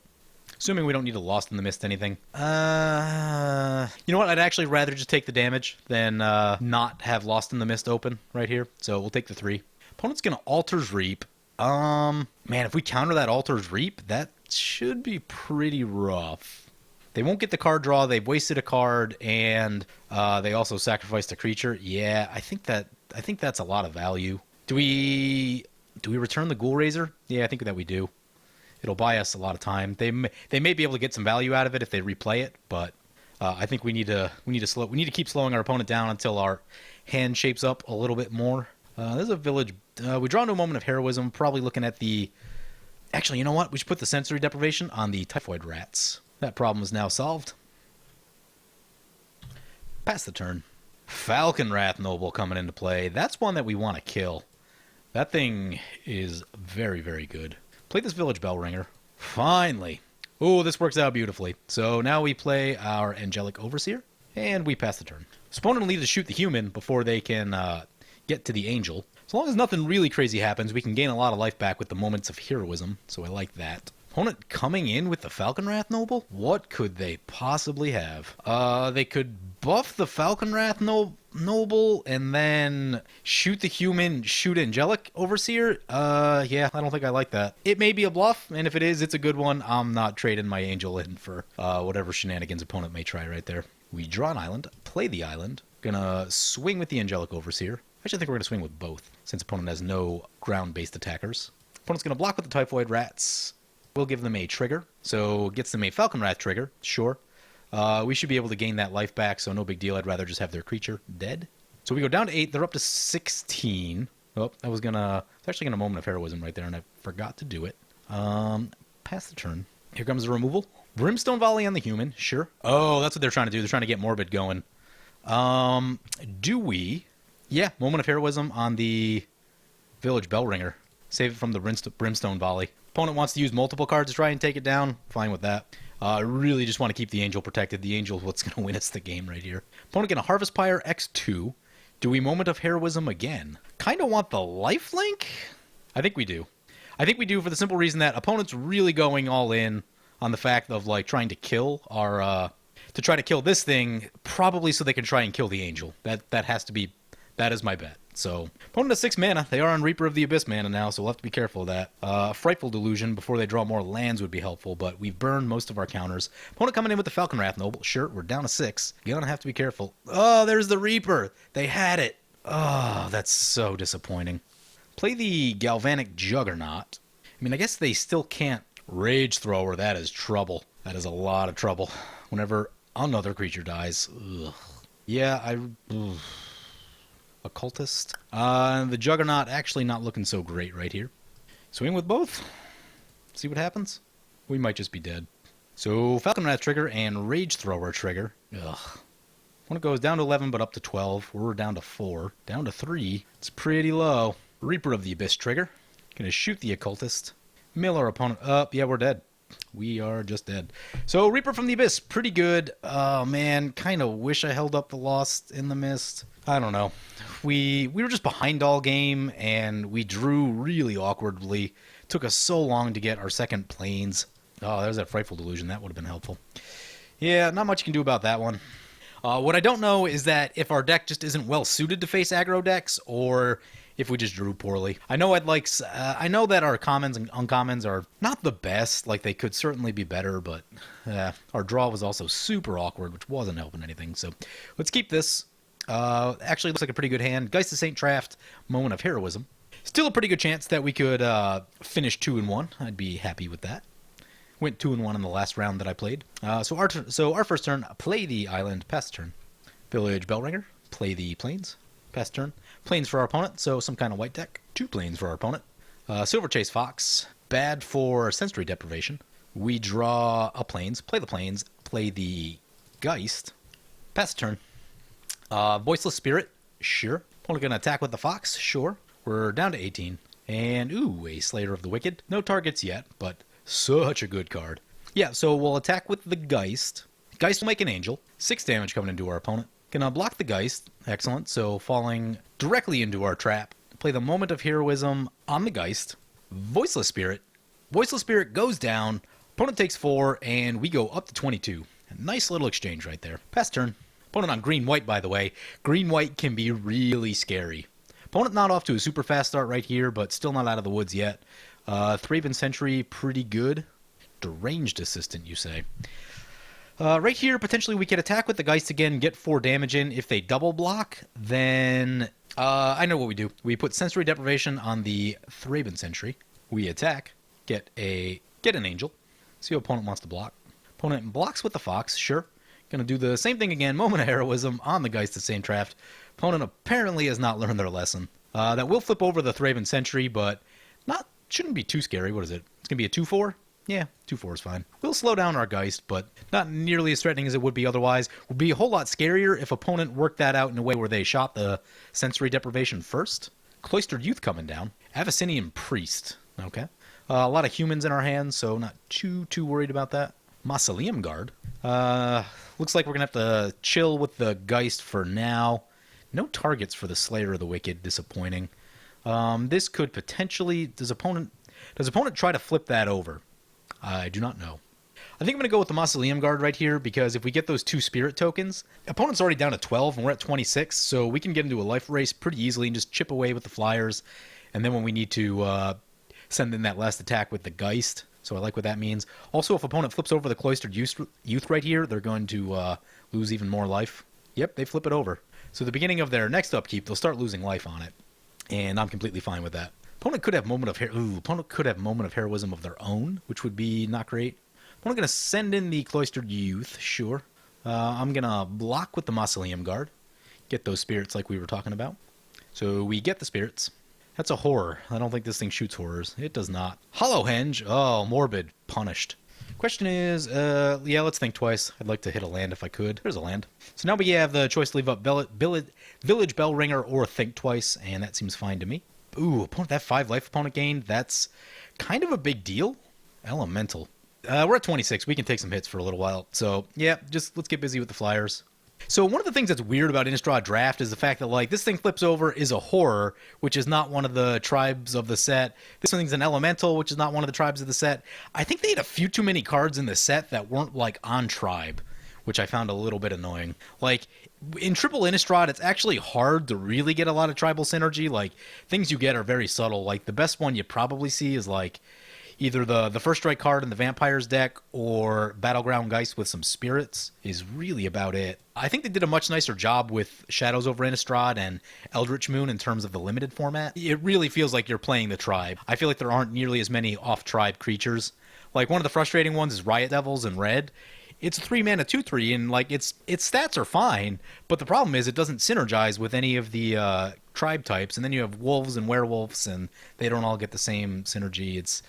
Assuming we don't need a Lost in the Mist anything. You know what? I'd actually rather just take the damage than not have Lost in the Mist open right here. So we'll take the 3. Opponent's gonna Altar's Reap. Man, if we counter that Altar's Reap, that should be pretty rough. They won't get the card draw. They've wasted a card, and they also sacrificed a creature. Yeah, I think that's a lot of value. Do we return the Ghoul Raiser? Yeah, I think that we do. It'll buy us a lot of time. They may be able to get some value out of it if they replay it, but I think we need to keep slowing our opponent down until our hand shapes up a little bit more. There's a village. We draw into a moment of heroism. Probably looking at the. Actually, you know what? We should put the sensory deprivation on the typhoid rats. That problem is now solved. Pass the turn. Falcon Wrath Noble coming into play. That's one that we want to kill. That thing is very, very good. Play this Village Bell Ringer. Finally. Oh, this works out beautifully. So now we play our Angelic Overseer, and we pass the turn. So opponent will need to shoot the human before they can get to the angel. As long as nothing really crazy happens, we can gain a lot of life back with the moments of heroism, so I like that. Opponent coming in with the Falcon Wrath Noble? What could they possibly have? They could buff the Falcon Wrath Noble and then shoot the human, shoot Angelic Overseer? Yeah, I don't think I like that. It may be a bluff, and if it is, it's a good one. I'm not trading my angel in for whatever shenanigans opponent may try right there. We draw an island, play the island. Gonna swing with the Angelic Overseer. Actually, I think we're gonna swing with both, since opponent has no ground-based attackers. Opponent's gonna block with the Typhoid Rats. We'll give them a trigger, so gets them a Falcon Wrath trigger, sure. We should be able to gain that life back, so no big deal. I'd rather just have their creature dead. So we go down to 8. They're up to 16. Oh, I was gonna... It's actually gonna Moment of Heroism right there, and I forgot to do it. Pass the turn. Here comes the removal. Brimstone Volley on the human, sure. Oh, that's what they're trying to do. They're trying to get Morbid going. Do we... Yeah, Moment of Heroism on the Village Bell Ringer. Save it from the Brimstone Volley. Opponent wants to use multiple cards to try and take it down. Fine with that. I really just want to keep the Angel protected. The Angel is what's going to win us the game right here. Opponent going to Harvest Pyre X2. Do we Moment of Heroism again? Kind of want the lifelink? I think we do. I think we do for the simple reason that opponent's really going all in on the fact of like trying to kill our... to try to kill this thing, probably so they can try and kill the Angel. That has to be... That is my bet. So, opponent has 6 mana. They are on Reaper of the Abyss mana now, so we'll have to be careful of that. Frightful Delusion before they draw more lands would be helpful, but we've burned most of our counters. Opponent coming in with the Falcon Wrath Noble. Sure, we're down to 6. Gonna have to be careful. Oh, there's the Reaper. They had it. Oh, that's so disappointing. Play the Galvanic Juggernaut. I mean, I guess they still can't Rage Thrower. That is trouble. That is a lot of trouble. Whenever another creature dies. Ugh. Yeah, Occultist. The Juggernaut actually not looking so great right here. Swing with both. See what happens. We might just be dead. So Falcon Wrath trigger and Rage Thrower trigger. Ugh. When it goes down to 11 but up to 12. We're down to 4. Down to 3. It's pretty low. Reaper of the Abyss trigger. Gonna shoot the Occultist. Mill our opponent up. Yeah, we're dead. We are just dead. So Reaper from the Abyss. Pretty good. Oh man. Kind of wish I held up the Lost in the Mist. I don't know. We were just behind all game, and we drew really awkwardly. Took us so long to get our second planes. Oh, there's that Frightful Delusion. That would have been helpful. Yeah, not much you can do about that one. What I don't know is that if our deck just isn't well suited to face aggro decks, or if we just drew poorly. I know I know that our commons and uncommons are not the best. Like, they could certainly be better, but our draw was also super awkward, which wasn't helping anything. So let's keep this. Actually looks like a pretty good hand. Geist of Saint Traft, Moment of Heroism. Still a pretty good chance that we could finish 2-1. I'd be happy with that. Went 2-1 in the last round that I played. So our first turn, play the island, pass the turn. Village Bellringer, play the plains, pass turn. Plains for our opponent, so some kind of white deck. 2 plains for our opponent. Silver Chase Fox, bad for sensory deprivation. We draw a plains, play the Geist, pass the turn. Voiceless Spirit, sure. Only gonna attack with the Fox, sure. We're down to 18. And, ooh, a Slayer of the Wicked. No targets yet, but such a good card. Yeah, so we'll attack with the Geist. Geist will make an Angel. 6 damage coming into our opponent. Gonna block the Geist. Excellent. So falling directly into our trap. Play the Moment of Heroism on the Geist. Voiceless Spirit. Voiceless Spirit goes down. Opponent takes 4, and we go up to 22. A nice little exchange right there. Pass turn. Opponent on green-white, by the way. Green-white can be really scary. Opponent not off to a super fast start right here, but still not out of the woods yet. Thraben Sentry, pretty good. Deranged Assistant, you say. Right here, potentially we could attack with the Geist again, get 4 damage in. If they double block, then I know what we do. We put Sensory Deprivation on the Thraben Sentry. We attack, get an Angel. See what opponent wants to block. Opponent blocks with the Fox, sure. Gonna do the same thing again, Moment of Heroism on the Geist of Saintraft. Opponent apparently has not learned their lesson. That will flip over the Thraben Sentry, but shouldn't be too scary. What is it? It's gonna be a 2-4? Yeah, 2-4 is fine. We'll slow down our Geist, but not nearly as threatening as it would be otherwise. Would be a whole lot scarier if opponent worked that out in a way where they shot the Sensory Deprivation first. Cloistered Youth coming down. Abyssinian Priest. Okay. A lot of humans in our hands, so not too worried about that. Mausoleum Guard. Looks like we're going to have to chill with the Geist for now. No targets for the Slayer of the Wicked. Disappointing. This could potentially... Does opponent try to flip that over? I do not know. I think I'm going to go with the Mausoleum Guard right here, because if we get those 2 Spirit tokens, opponent's already down to 12, and we're at 26, so we can get into a life race pretty easily and just chip away with the Fliers, and then when we need to send in that last attack with the Geist, so I like what that means. Also, if opponent flips over the Cloistered Youth right here, they're going to lose even more life. Yep, they flip it over. So the beginning of their next upkeep, they'll start losing life on it, and I'm completely fine with that. Opponent could have Moment of Heroism of their own, which would be not great. Opponent going to send in the Cloistered Youth, sure. I'm going to block with the Mausoleum Guard. Get those spirits like we were talking about. So we get the spirits. That's a horror. I don't think this thing shoots horrors. It does not. Hollowhenge. Oh, morbid. Punished. Question is, yeah, let's think twice. I'd like to hit a land if I could. There's a land. So now we have the choice to leave up Village Bellringer or think twice, and that seems fine to me. Ooh, opponent, that 5 life opponent gained, that's kind of a big deal. Elemental. We're at 26. We can take some hits for a little while. So, yeah, just let's get busy with the Fliers. So one of the things that's weird about Innistrad Draft is the fact that, like, this thing flips over is a horror, which is not one of the tribes of the set. This thing's an elemental, which is not one of the tribes of the set. I think they had a few too many cards in the set that weren't, like, on tribe, which I found a little bit annoying. Like, in Triple Innistrad, it's actually hard to really get a lot of tribal synergy. Like, things you get are very subtle. Like, the best one you probably see is, like, either the First Strike card in the Vampires deck or Battleground Geist with some Spirits is really about it. I think they did a much nicer job with Shadows over Innistrad and Eldritch Moon in terms of the limited format. It really feels like you're playing the tribe. I feel like there aren't nearly as many off-tribe creatures. Like, one of the frustrating ones is Riot Devils in red. It's a 3-mana 2/3, and, like, its stats are fine, but the problem is it doesn't synergize with any of the tribe types, and then you have wolves and werewolves, and they don't all get the same synergy.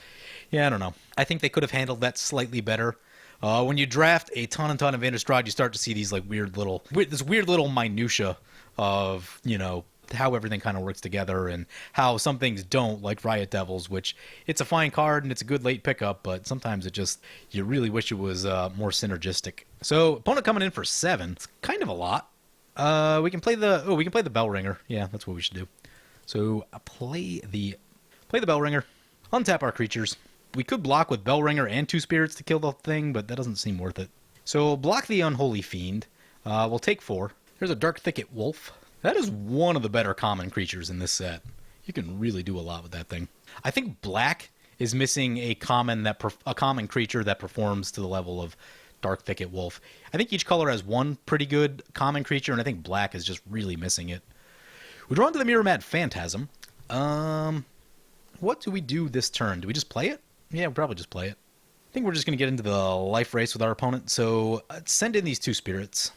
Yeah, I don't know. I think they could have handled that slightly better. When you draft a ton of Innistrad, you start to see these, like, weird little minutia of, you know, how everything kind of works together and how some things don't, like Riot Devils, which it's a fine card and it's a good late pickup, but sometimes you really wish it was more synergistic. So opponent coming in for 7. It's kind of a lot. We can play the Bellringer. Yeah, that's what we should do. So play the Bellringer. Untap our creatures. We could block with Bellringer and 2 spirits to kill the thing, but that doesn't seem worth it. So block the Unholy Fiend. We'll take 4. There's a Dark Thicket Wolf. That is one of the better common creatures in this set. You can really do a lot with that thing. I think black is missing a common creature that performs to the level of Dark Thicket Wolf. I think each color has one pretty good common creature, and I think black is just really missing it. We draw into the Mirror Mad Phantasm. What do we do this turn? Do we just play it? Yeah, we'll probably just play it. I think we're just going to get into the life race with our opponent, so send in these 2 spirits.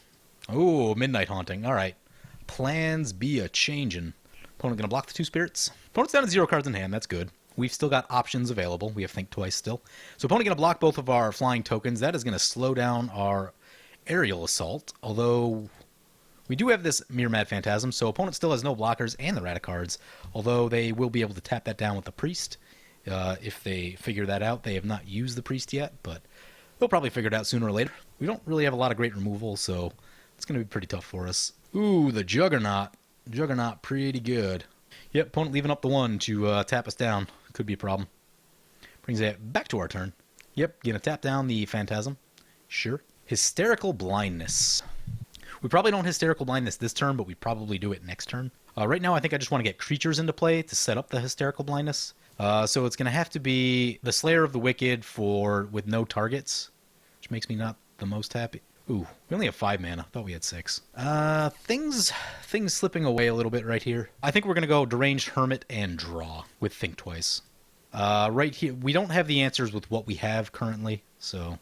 Oh, Midnight Haunting. All right. Plans be a-changin'. Opponent going to block the 2 spirits. Opponent's down to 0 cards in hand. That's good. We've still got options available. We have Think Twice still. So opponent going to block both of our flying tokens. That is going to slow down our aerial assault, although we do have this Mirror Mad Phantasm, so opponent still has no blockers and the Rata cards, although they will be able to tap that down with the Priest. If they figure that out. They have not used the Priest yet, but they'll probably figure it out sooner or later. We don't really have a lot of great removal, so it's going to be pretty tough for us. Ooh, the Juggernaut. Juggernaut, pretty good. Yep, opponent leaving up the 1 to tap us down. Could be a problem. Brings it back to our turn. Yep, gonna tap down the Phantasm. Sure. Hysterical Blindness. We probably don't Hysterical Blindness this turn, but we probably do it next turn. Right now, I think I just want to get creatures into play to set up the Hysterical Blindness. So it's going to have to be the Slayer of the Wicked with no targets, which makes me not the most happy. Ooh, we only have 5 mana. I thought we had 6. Things slipping away a little bit right here. I think we're going to go Deranged Hermit and draw with Think Twice. Right here, we don't have the answers with what we have currently, so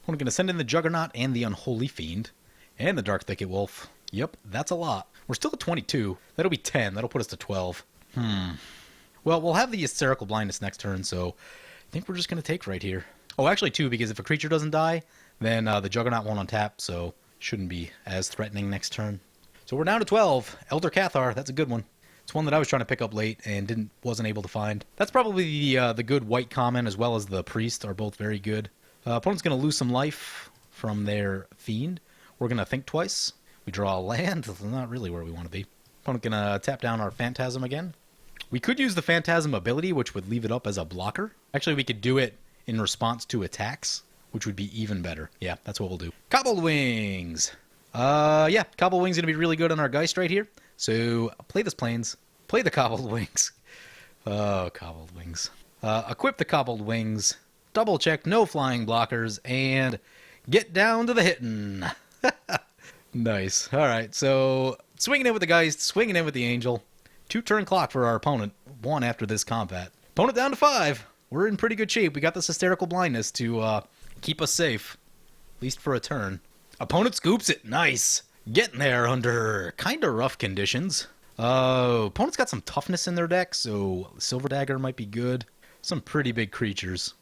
I'm going to send in the Juggernaut and the Unholy Fiend and the Dark Thicket Wolf. Yep, that's a lot. We're still at 22. That'll be 10. That'll put us to 12. Well, we'll have the Hysterical Blindness next turn, so I think we're just going to take right here. Oh, actually 2, because if a creature doesn't die, then the Juggernaut won't untap, so shouldn't be as threatening next turn. So we're down to 12. Elder Cathar, that's a good one. It's one that I was trying to pick up late and wasn't able to find. That's probably the good white common, as well as the Priest are both very good. Opponent's going to lose some life from their Fiend. We're going to Think Twice. We draw a land. That's not really where we want to be. Opponent going to tap down our Phantasm again. We could use the Phantasm ability, which would leave it up as a blocker. Actually, we could do it in response to attacks, which would be even better. Yeah, that's what we'll do. Cobbled Wings. Yeah, Cobbled Wings going to be really good on our Geist right here. So, play this Plains. Play the Cobbled Wings. Oh, Cobbled Wings. Equip the Cobbled Wings. Double check, no flying blockers, and get down to the hitting. Nice. All right, so swinging in with the Geist, swinging in with the Angel. 2-turn clock for our opponent. 1 after this combat. Opponent down to 5. We're in pretty good shape. We got this Hysterical Blindness to keep us safe, at least for a turn. Opponent scoops it. Nice. Getting there under kind of rough conditions. Opponent's got some toughness in their deck, so Silver Dagger might be good. Some pretty big creatures.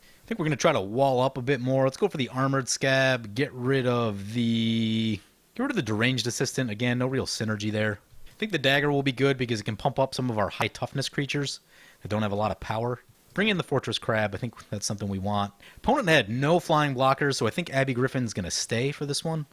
I think we're going to try to wall up a bit more. Let's go for the Armored Scab. Get rid of the Deranged Assistant. Again, no real synergy there. I think the Dagger will be good because it can pump up some of our high toughness creatures that don't have a lot of power. Bring in the Fortress Crab. I think that's something we want. Opponent had no flying blockers, so I think Abby Griffin's going to stay for this one.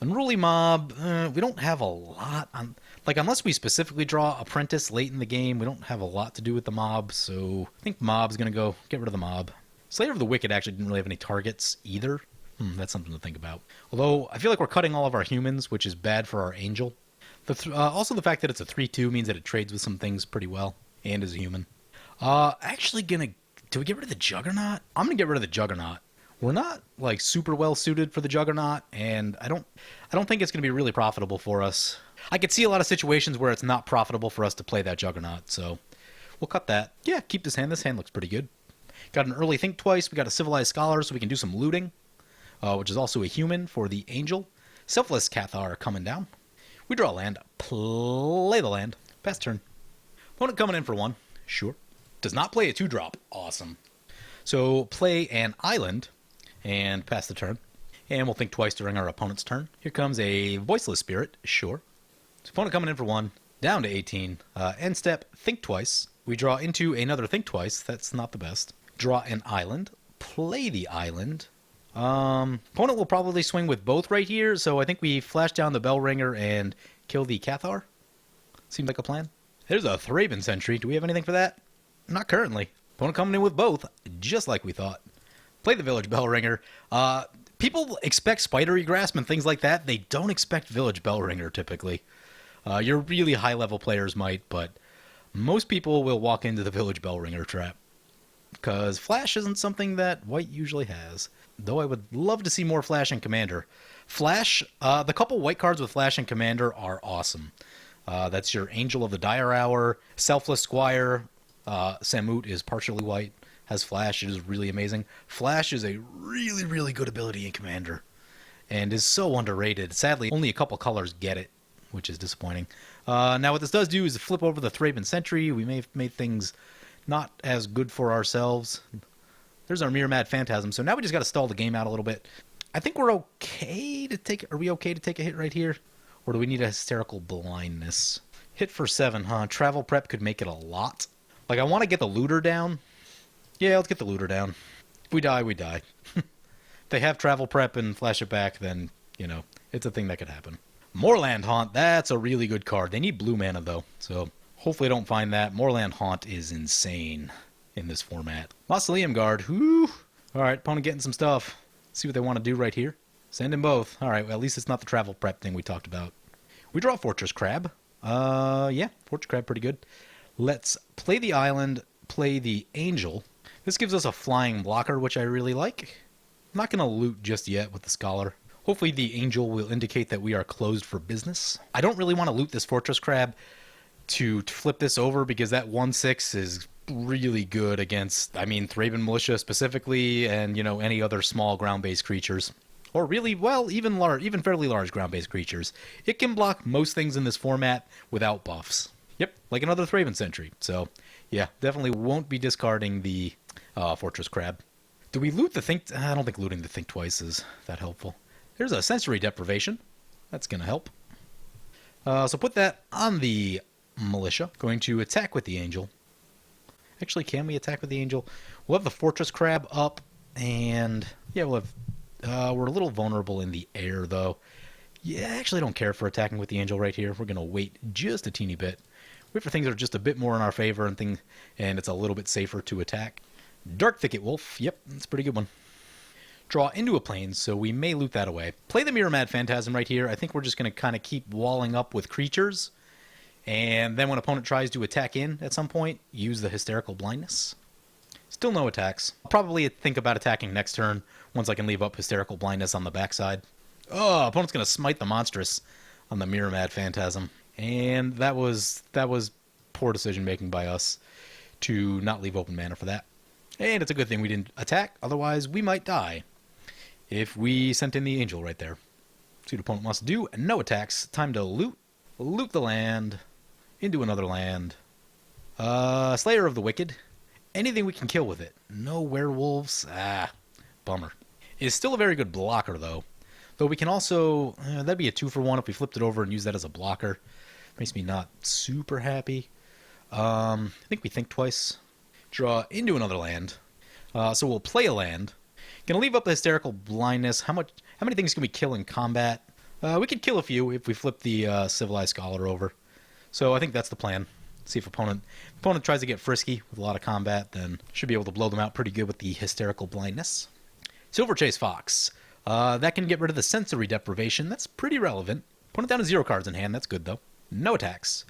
Unruly Mob, we don't have a lot on... Like, unless we specifically draw Apprentice late in the game, we don't have a lot to do with the Mob, so I think Mob's going to go get rid of the Mob. Slayer of the Wicked actually didn't really have any targets either. That's something to think about. Although, I feel like we're cutting all of our humans, which is bad for our Angel. Also, the fact that it's a 3-2 means that it trades with some things pretty well, and is a human. Actually gonna... Do we get rid of the Juggernaut? I'm gonna get rid of the Juggernaut. We're not, like, super well suited for the Juggernaut, and I don't think it's gonna be really profitable for us. I could see a lot of situations where it's not profitable for us to play that Juggernaut, so we'll cut that. Yeah, keep this hand. This hand looks pretty good. Got an early Think Twice. We got a Civilized Scholar, so we can do some looting, which is also a human for the Angel. Selfless Cathar coming down. We draw a land. Play the land. Pass turn. Opponent coming in for 1. Sure. Does not play a 2-drop. Awesome. So play an island and pass the turn. And we'll think twice during our opponent's turn. Here comes a Voiceless Spirit. Sure. So opponent coming in for 1. Down to 18. End step. Think twice. We draw into another Think Twice. That's not the best. Draw an island. Play the island. Opponent will probably swing with both right here, so I think we flash down the Bellringer and kill the Cathar. Seems like a plan. There's a Thraben Sentry. Do we have anything for that? Not currently. Opponent coming in with both, just like we thought. Play the Village Bellringer. People expect Spidery Grasp and things like that. They don't expect Village Bellringer, typically. Your really high-level players might, but most people will walk into the Village Bellringer trap. Because Flash isn't something that White usually has. Though I would love to see more Flash and Commander. Flash, the couple white cards with Flash and Commander are awesome. That's your Angel of the Dire Hour, Selfless Squire. Samut is partially white, has Flash. It is really amazing. Flash is a really, really good ability in Commander. And is so underrated. Sadly, only a couple colors get it, which is disappointing. Now what this does do is flip over the Thraben Sentry. We may have made things not as good for ourselves. There's our Mirror-Mad Phantasm. So now we just got to stall the game out a little bit. I think we're okay to take... Are we okay to take a hit right here? Or do we need a Hysterical Blindness? Hit for 7, huh? Travel Prep could make it a lot. Like, I want to get the Looter down. Yeah, let's get the Looter down. If we die, we die. If they have Travel Prep and flash it back, then, you know, it's a thing that could happen. Moorland Haunt. That's a really good card. They need blue mana, though. So, hopefully I don't find that. Moorland Haunt is insane in this format. Mausoleum Guard. Whew. All right, opponent getting some stuff. See what they want to do right here. Send in both. All right, well, at least it's not the Travel Prep thing we talked about. We draw Fortress Crab. Yeah, Fortress Crab pretty good. Let's play the island, play the angel. This gives us a flying blocker, which I really like. I'm not going to loot just yet with the scholar. Hopefully the angel will indicate that we are closed for business. I don't really want to loot this Fortress Crab to flip this over because that 1/6 is really good against, I mean, Thraben Militia specifically, and, you know, any other small ground-based creatures. Or really, well, even fairly large ground-based creatures. It can block most things in this format without buffs. Yep, like another Thraben Sentry. So, yeah, definitely won't be discarding the Fortress Crab. Do we loot the Think... I don't think looting the Think Twice is that helpful. There's a Sensory Deprivation. That's going to help. So put that on the Militia. Going to attack with the Angel. Actually, can we attack with the Angel? We'll have the Fortress Crab up, and... yeah, we'll have... we're a little vulnerable in the air, though. Yeah, I actually don't care for attacking with the Angel right here. We're going to wait just a teeny bit. Wait for things that are just a bit more in our favor, and it's a little bit safer to attack. Dark Thicket Wolf. Yep, that's a pretty good one. Draw into a plane, so we may loot that away. Play the Mirror Mad Phantasm right here. I think we're just going to kind of keep walling up with creatures. And then when opponent tries to attack in at some point, use the Hysterical Blindness. Still no attacks. I'll probably think about attacking next turn once I can leave up Hysterical Blindness on the backside. Oh, opponent's going to smite the Monstrous on the Mirror Mad Phantasm. And that was poor decision making by us to not leave open mana for that. And it's a good thing we didn't attack, otherwise we might die if we sent in the Angel right there. See what opponent wants to do. No attacks. Time to loot. Loot the land. Into another land. Slayer of the Wicked. Anything we can kill with it. No werewolves. Bummer. It's still a very good blocker, though. Though we can also... that'd be a 2-for-1 if we flipped it over and used that as a blocker. Makes me not super happy. I think we think twice. Draw into another land. So we'll play a land. Gonna leave up the Hysterical Blindness. How many things can we kill in combat? We could kill a few if we flip the Civilized Scholar over. So I think that's the plan. See if opponent tries to get frisky with a lot of combat, then should be able to blow them out pretty good with the Hysterical Blindness. Silverchase Fox. That can get rid of the Sensory Deprivation. That's pretty relevant. Opponent down to 0 cards in hand. That's good, though. No attacks.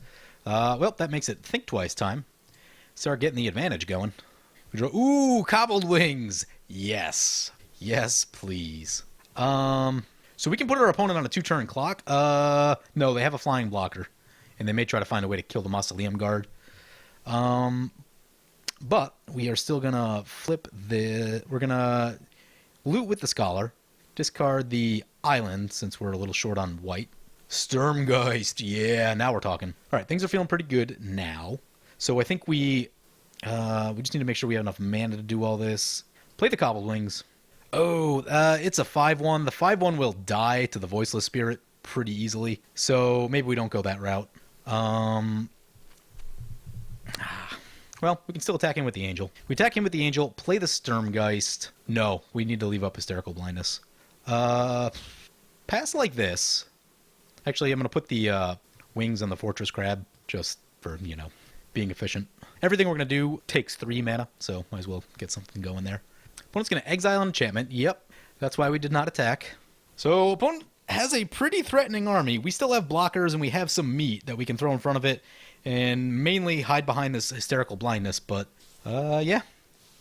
Well, that makes it think twice time. Start getting the advantage going. We draw... ooh, Cobbled Wings! Yes. Yes, please. So we can put our opponent on a 2-turn clock. No, they have a flying blocker. And they may try to find a way to kill the Mausoleum Guard. But we are still going to flip the... we're going to loot with the Scholar. Discard the Island, since we're a little short on white. Sturmgeist. Yeah, now we're talking. All right, things are feeling pretty good now. So I think we just need to make sure we have enough mana to do all this. Play the Cobbled Wings. Oh, it's a 5/1. The 5/1 will die to the Voiceless Spirit pretty easily. So maybe we don't go that route. Well, we can still attack him with the Angel. We attack him with the Angel, play the Sturmgeist. No, we need to leave up Hysterical Blindness. Pass like this. Actually, I'm going to put the wings on the Fortress Crab, just for, you know, being efficient. Everything we're going to do takes 3 mana, so might as well get something going there. Opponent's going to exile an enchantment. Yep, that's why we did not attack. So, opponent has a pretty threatening army. We still have blockers, and we have some meat that we can throw in front of it, and mainly hide behind this Hysterical Blindness, but, yeah.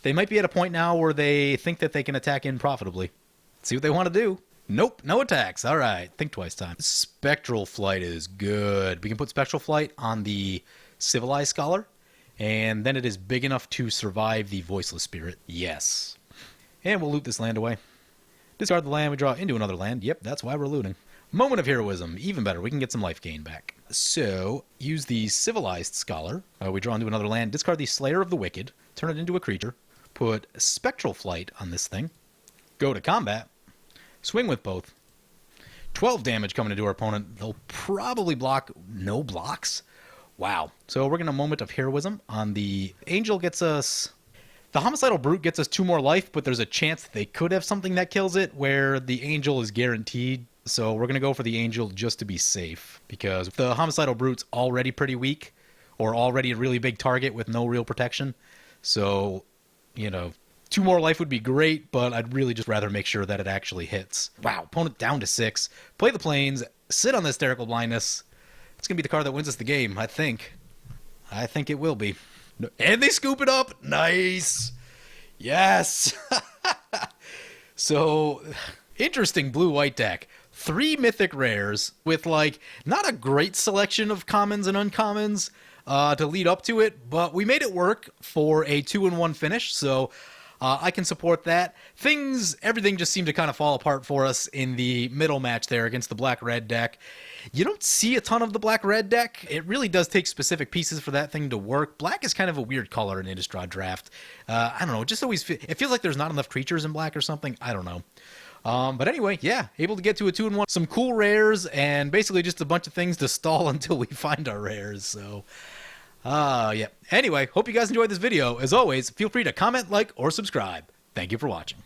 They might be at a point now where they think that they can attack in profitably. Let's see what they want to do. Nope, no attacks. All right, think twice time. Spectral Flight is good. We can put Spectral Flight on the Civilized Scholar, and then it is big enough to survive the Voiceless Spirit. Yes. And we'll loot this land away. Discard the land, we draw into another land. Yep, that's why we're looting. Moment of Heroism, even better. We can get some life gain back. So, use the Civilized Scholar. We draw into another land, discard the Slayer of the Wicked, turn it into a creature, put Spectral Flight on this thing, go to combat, swing with both. 12 damage coming into our opponent. They'll probably block no blocks. Wow. So we're going to Moment of Heroism on the Angel gets us... The Homicidal Brute gets us 2 more life, but there's a chance that they could have something that kills it, where the Angel is guaranteed. So we're going to go for the Angel just to be safe, because the Homicidal Brute's already pretty weak, or already a really big target with no real protection. So, you know, 2 more life would be great, but I'd really just rather make sure that it actually hits. Wow, opponent down to 6. Play the Plains, sit on the Hysterical Blindness. It's going to be the card that wins us the game, I think. I think it will be. And they scoop it up. Nice. Yes. So, interesting blue-white deck. 3 mythic rares with, like, not a great selection of commons and uncommons to lead up to it, but we made it work for a 2-in-1 finish, so I can support that. Everything just seemed to kind of fall apart for us in the middle match there against the black-red deck. You don't see a ton of the black-red deck. It really does take specific pieces for that thing to work. Black is kind of a weird color in Innistrad draft. I don't know, it just always it feels like there's not enough creatures in black or something. I don't know. But anyway, yeah, able to get to a 2-in-1. Some cool rares, and basically just a bunch of things to stall until we find our rares, so... yeah. Anyway, hope you guys enjoyed this video. As always, feel free to comment, like, or subscribe. Thank you for watching.